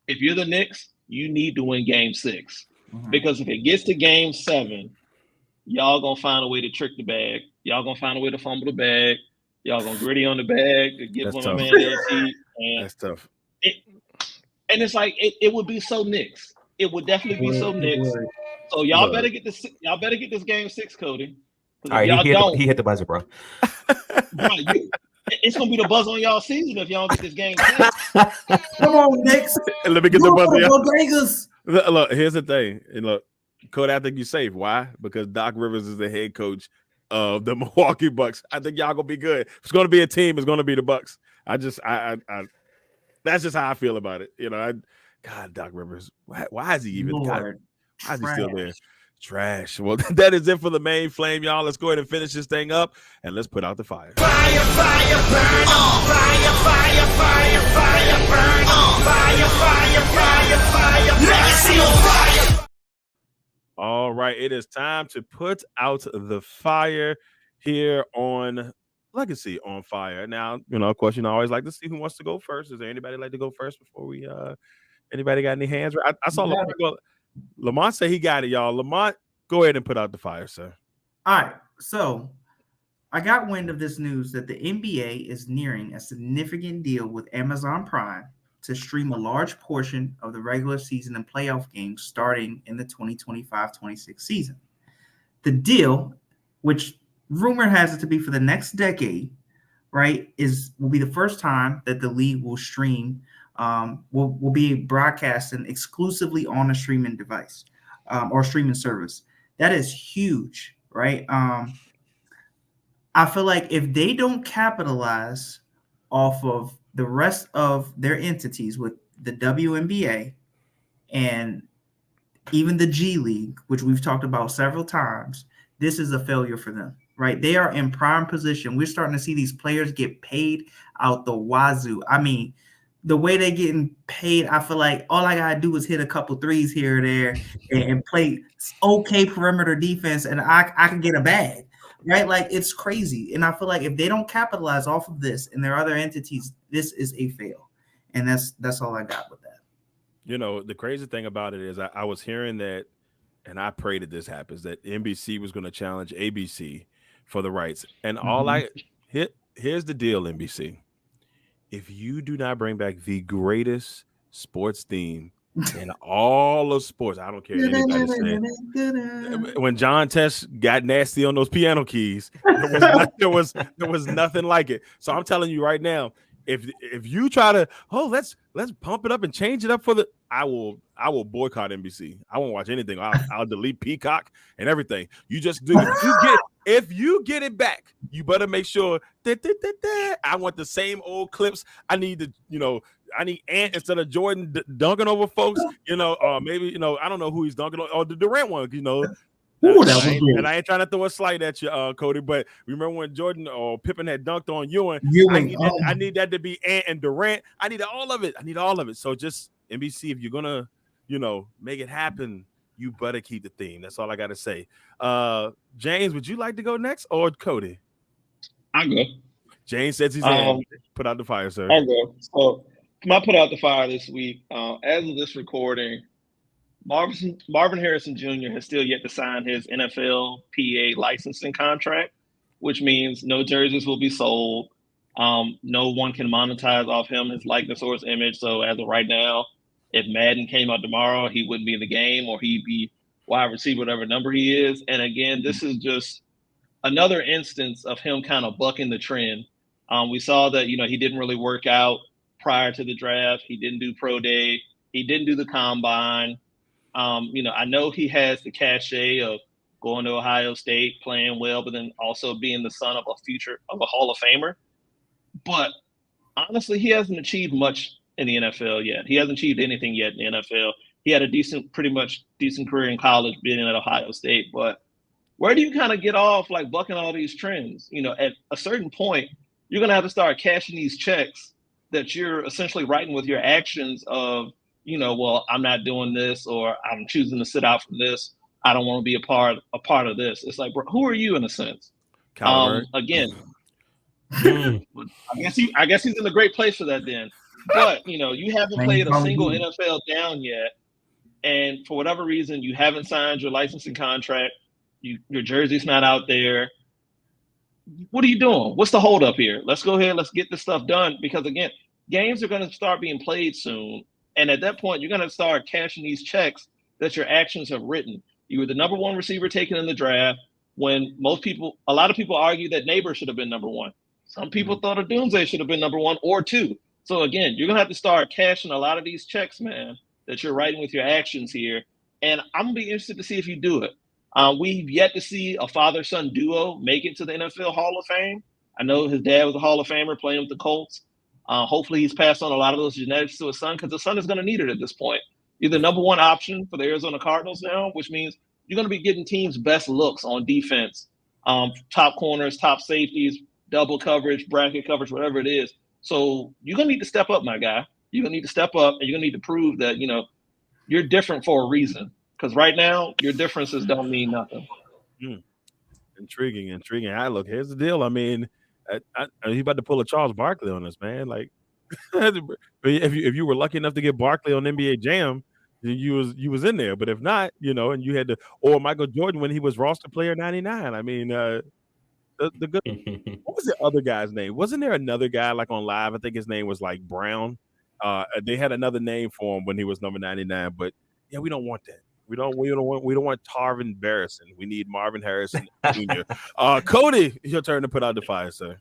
if you're the Knicks, you need to win game 6. Because if it gets to game 7, y'all going to find a way to trick the bag. Y'all going to find a way to fumble the bag. Y'all going to gritty on the bag to get That's one of tough. man LT. And That's tough. and it's like it would be so Knicks. It would definitely be so Knicks. So y'all better get this. Y'all better get this game 6, Cody. All right, he hit the buzzer, bro. It's gonna be the buzz on y'all season if y'all don't get this game 6. Come on, Knicks. Let me get the buzzer. Go Vegas. Look, here's the thing. And look, Cody, I think you're safe. Why? Because Doc Rivers is the head coach of the Milwaukee Bucks. I think y'all gonna be good. If it's gonna be a team, it's gonna be the Bucks. I that's just how I feel about it. God, Doc Rivers. Why is he even? Why is he still there? Trash. Well, that is it for the main flame, y'all. Let's go ahead and finish this thing up, and let's put out the fire. Fire, fire, burn on. Fire, fire, fire, fire, burn on. Fire, fire, fire, fire. Legacy on fire. All right, it is time to put out the fire here on Legacy on Fire. Now, of course, I always like to see who wants to go first. Is there anybody like to go first before we? Anybody got any hands? I saw Lamont go. Lamont say he got it, y'all. Lamont, go ahead and put out the fire, sir. All right. So I got wind of this news that the NBA is nearing a significant deal with Amazon Prime to stream a large portion of the regular season and playoff games starting in the 2025-26 season. The deal, which rumor has it to be for the next decade, right, will be the first time that the league will stream, will be broadcasting exclusively on a streaming device or streaming service. That is huge, right? I feel like if they don't capitalize off of the rest of their entities with the WNBA and even the G League, which we've talked about several times, this is a failure for them, right? They are in prime position. We're starting to see these players get paid out the wazoo. I mean, the way they're getting paid, I feel like all I gotta do is hit a couple threes here or there and play okay perimeter defense, and I can get a bag, right? Like, it's crazy. And I feel like if they don't capitalize off of this and their other entities, this is a fail. And that's all I got with that. The crazy thing about it is I was hearing that, and I pray that this happens, that NBC was going to challenge ABC for the rights. And here's the deal, NBC. If you do not bring back the greatest sports theme in all of sports, I don't care what anybody said. When John Tesh got nasty on those piano keys, there was nothing like it. So I'm telling you right now, if you try to, let's pump it up and change it up for I will boycott NBC. I won't watch anything. I'll delete Peacock and everything. You just do. If you get it back, you better make sure that I want the same old clips. I need I need Ant instead of Jordan dunking over folks. Or maybe I don't know who he's dunking on, or the Durant one. Ooh, that was and I ain't trying to throw a slight at you, Cody, but remember when Jordan or Pippen had dunked on Ewing? I need that to be Ant and Durant. I need all of it. So just NBC, if you're gonna, make it happen, you better keep the theme. That's all I gotta say. James, would you like to go next or Cody? I go. James says he's in. Put out the fire, sir. I go. So I put out the fire this week. As of this recording, Marvin Harrison Jr. has still yet to sign his NFL PA licensing contract, which means no jerseys will be sold. No one can monetize off him, his likeness or his image. So as of right now, if Madden came out tomorrow, he wouldn't be in the game, or he'd be wide receiver, whatever number he is. And again, this is just another instance of him kind of bucking the trend. We saw that, he didn't really work out prior to the draft. He didn't do pro day. He didn't do the combine. I know he has the cachet of going to Ohio State, playing well, but then also being the son of a Hall of Famer. But honestly, he hasn't achieved much in the NFL yet. He hasn't achieved anything yet in the NFL. He had a pretty much decent career in college, being at Ohio State. But where do you kind of get off like bucking all these trends? At a certain point, you're going to have to start cashing these checks that you're essentially writing with your actions of, well, I'm not doing this, or I'm choosing to sit out from this. I don't want to be a part of this. It's like, bro, who are you in a sense? Again, I guess he's in a great place for that then. But, you haven't played a single NFL down yet. And for whatever reason, you haven't signed your licensing contract. Your jersey's not out there. What are you doing? What's the holdup here? Let's go ahead. Let's get this stuff done. Because, again, games are going to start being played soon. And at that point, you're going to start cashing these checks that your actions have written. You were the number one receiver taken in the draft when a lot of people argue that Neighbor should have been number one. Some people thought Odunze should have been number 1 or 2. So, again, you're going to have to start cashing a lot of these checks, man, that you're writing with your actions here. And I'm going to be interested to see if you do it. We've yet to see a father-son duo make it to the NFL Hall of Fame. I know his dad was a Hall of Famer playing with the Colts. Hopefully he's passed on a lot of those genetics to his son, because the son is going to need it at this point. You're the number one option for the Arizona Cardinals now, which means you're going to be getting teams' best looks on defense, top corners, top safeties, double coverage, bracket coverage, whatever it is. So you're going to need to step up, my guy. You're going to need to step up, and you're going to need to prove that, you're different for a reason. Because right now, your differences don't mean nothing. Intriguing. Look, here's the deal. I mean, he's about to pull a Charles Barkley on us, man. Like, if you were lucky enough to get Barkley on NBA Jam, then you was in there. But if not, and you had to, or Michael Jordan when he was roster player 99. I mean, the good. What was the other guy's name? Wasn't there another guy like on Live? I think his name was like Brown. They had another name for him when he was number 99. But yeah, we don't want that. We don't want Tarvin Barrison. We need Marvin Harrison Jr. Cody, it's your turn to put out the fire, sir.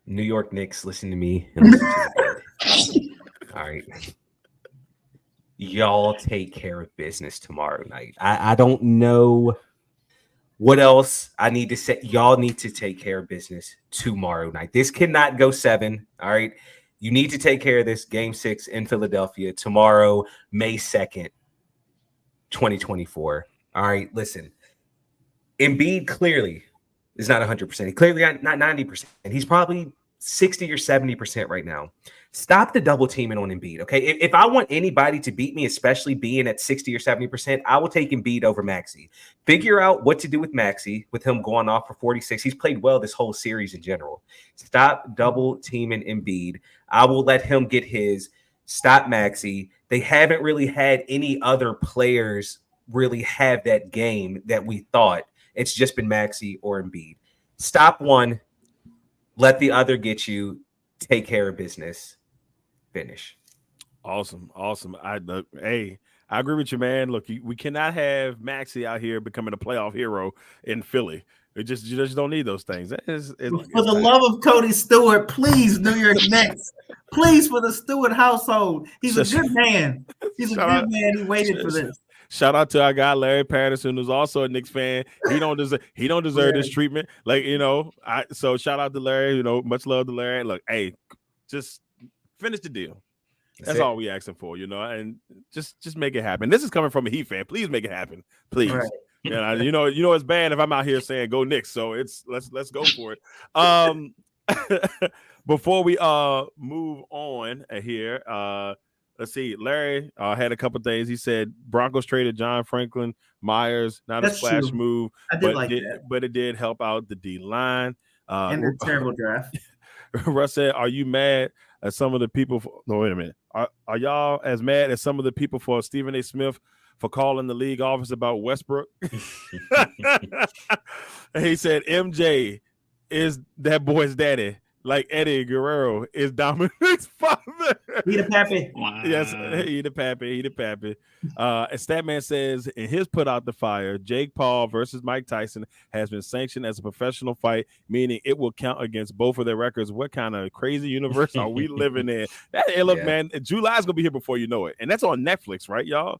New York Knicks, listen to me. And listen to me. All right. Y'all take care of business tomorrow night. I don't know what else I need to say. Y'all need to take care of business tomorrow night. This cannot go 7. All right. You need to take care of this game 6 in Philadelphia tomorrow, May 2nd, 2024. All right, listen. Embiid clearly is not 100%. He clearly not 90%. He's probably 60 or 70% right now. Stop the double teaming on Embiid, okay? If I want anybody to beat me, especially being at 60 or 70%, I will take Embiid over Maxey. Figure out what to do with Maxey, with him going off for 46. He's played well this whole series in general. Stop double teaming Embiid. I will let him get his. Stop Maxey. They haven't really had any other players really have that game that we thought. It's just been Maxey or Embiid. Stop one. Let the other get you. Take care of business. Finish. Awesome. I agree with you, man. Look, we cannot have Maxey out here becoming a playoff hero in Philly. You just don't need those things. For the love of Cody Stewart, please, New York Knicks. Please, for the Stewart household. He's a good man. He's a good man. He waited for this. Shout out to our guy Larry Patterson, who's also a Knicks fan. He don't deserve this treatment. So shout out to Larry. Much love to Larry. Look, hey, just finish the deal. That's all we asking for, and just make it happen. This is coming from a Heat fan. Please make it happen, please. Right. You know it's bad if I'm out here saying go Knicks. So let's go for it. Before we move on here, let's see. Larry had a couple things. He said Broncos traded John Franklin Myers, not a splash move, but it did help out the D line. And a terrible draft. Russ said, "Are you mad at some of the people?" No, wait a minute. Are y'all as mad as some of the people for Stephen A. Smith for calling the league office about Westbrook? He said, "MJ is that boy's daddy, like Eddie Guerrero is Dominic's father." He the pappy. Wow. Yes, he the pappy. And Statman says, in his put out the fire, Jake Paul versus Mike Tyson has been sanctioned as a professional fight, meaning it will count against both of their records. What kind of crazy universe are we living in? Look, man, July's gonna be here before you know it, and that's on Netflix, right, y'all?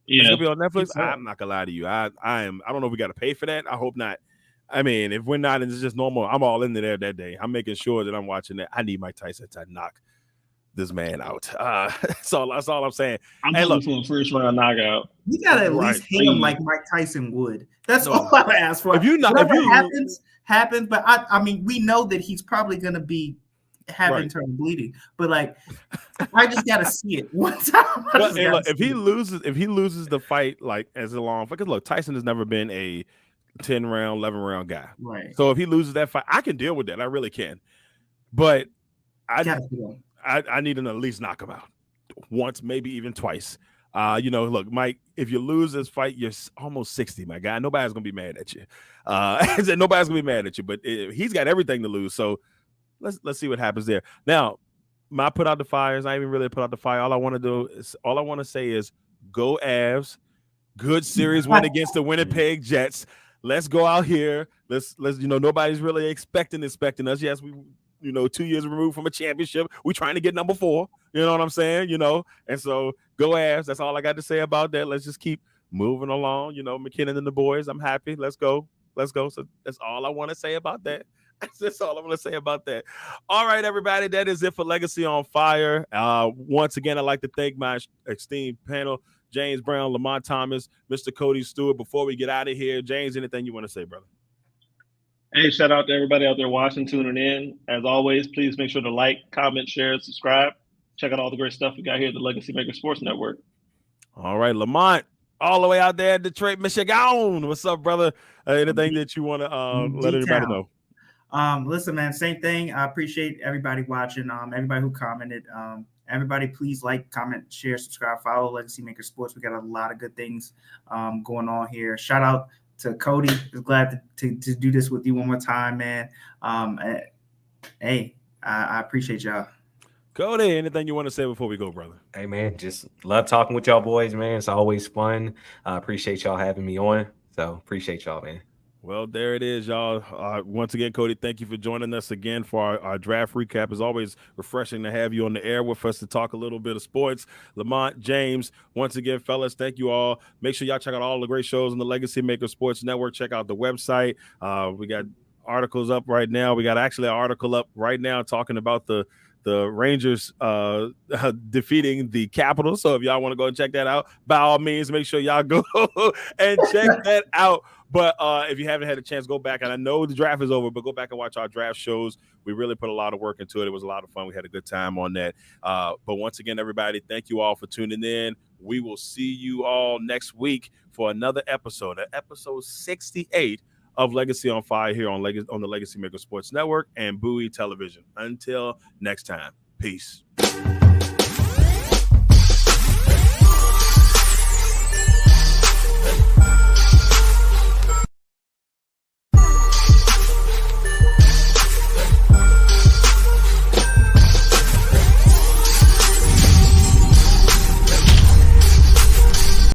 Yeah, it's gonna be on Netflix. I'm not gonna lie to you. I don't know if we got to pay for that. I hope not. I mean, if we're not, and it's just normal, I'm all in there that day. I'm making sure that I'm watching that. I need Mike Tyson to knock this man out. That's all I'm saying. I'm looking for a first round knockout. You gotta at least hit him like Mike Tyson would. That's all I ask for. Happens. But I mean, we know that he's probably gonna be having internal bleeding. But like, I just gotta see it one time. If he loses the fight, like as a long, because look, Tyson has never been a 10-round, 11-round guy. Right. So if he loses that fight, I can deal with that. I really can. But I need him to at least knock him out once, maybe even twice. Look, Mike, if you lose this fight, you're almost 60, my guy. Nobody's gonna be mad at you. Nobody's gonna be mad at you. But he's got everything to lose. So let's see what happens there. Now, my put out the fire is not even really put out the fire. All I want to say is go Avs. Good series win against the Winnipeg Jets. Let's go out here. Let's nobody's really expecting us. Yes, we 2 years removed from a championship. We're trying to get number 4. You know what I'm saying? And so go Avs. That's all I got to say about that. Let's just keep moving along. McKinnon and the boys. I'm happy. Let's go. So that's all I want to say about that. That's all I'm going to say about that. All right, everybody. That is it for Legacy on Fire. Once again, I'd like to thank my esteemed panel, James Brown, Lamont Thomas, Mr. Cody Stewart. Before we get out of here, James, anything you want to say, brother? Hey, shout out to everybody out there watching, tuning in. As always, please make sure to like, comment, share, subscribe. Check out all the great stuff we got here at the Legacy Maker Sports Network. All right, Lamont, all the way out there in Detroit, Michigan. What's up, brother? Anything that you want to let everybody know? Listen, man, same thing. I appreciate everybody watching, everybody who commented. Everybody, please like, comment, share, subscribe, follow Legacy Maker Sports. We got a lot of good things going on here. Shout out to Cody. Glad to do this with you one more time, man. Hey, I appreciate y'all. Cody, anything you want to say before we go, brother? Hey, man, just love talking with y'all boys, man. It's always fun. I appreciate y'all having me on. So appreciate y'all, man. Well, there it is, y'all. Once again, Cody, thank you for joining us again for our draft recap. It's always refreshing to have you on the air with us to talk a little bit of sports. Lamont, James, once again, fellas, thank you all. Make sure y'all check out all the great shows on the Legacy Maker Sports Network. Check out the website. We got articles up right now. We got actually an article up right now talking about the Rangers defeating the Capitals. So if y'all want to go and check that out, by all means, make sure y'all go and check that out. But if you haven't had a chance, go back. And I know the draft is over, but go back and watch our draft shows. We really put a lot of work into it. It was a lot of fun. We had a good time on that. But once again, everybody, thank you all for tuning in. We will see you all next week for another episode, episode 68 of Legacy on Fire here on the Legacy Maker Sports Network and Bowie Television. Until next time, peace.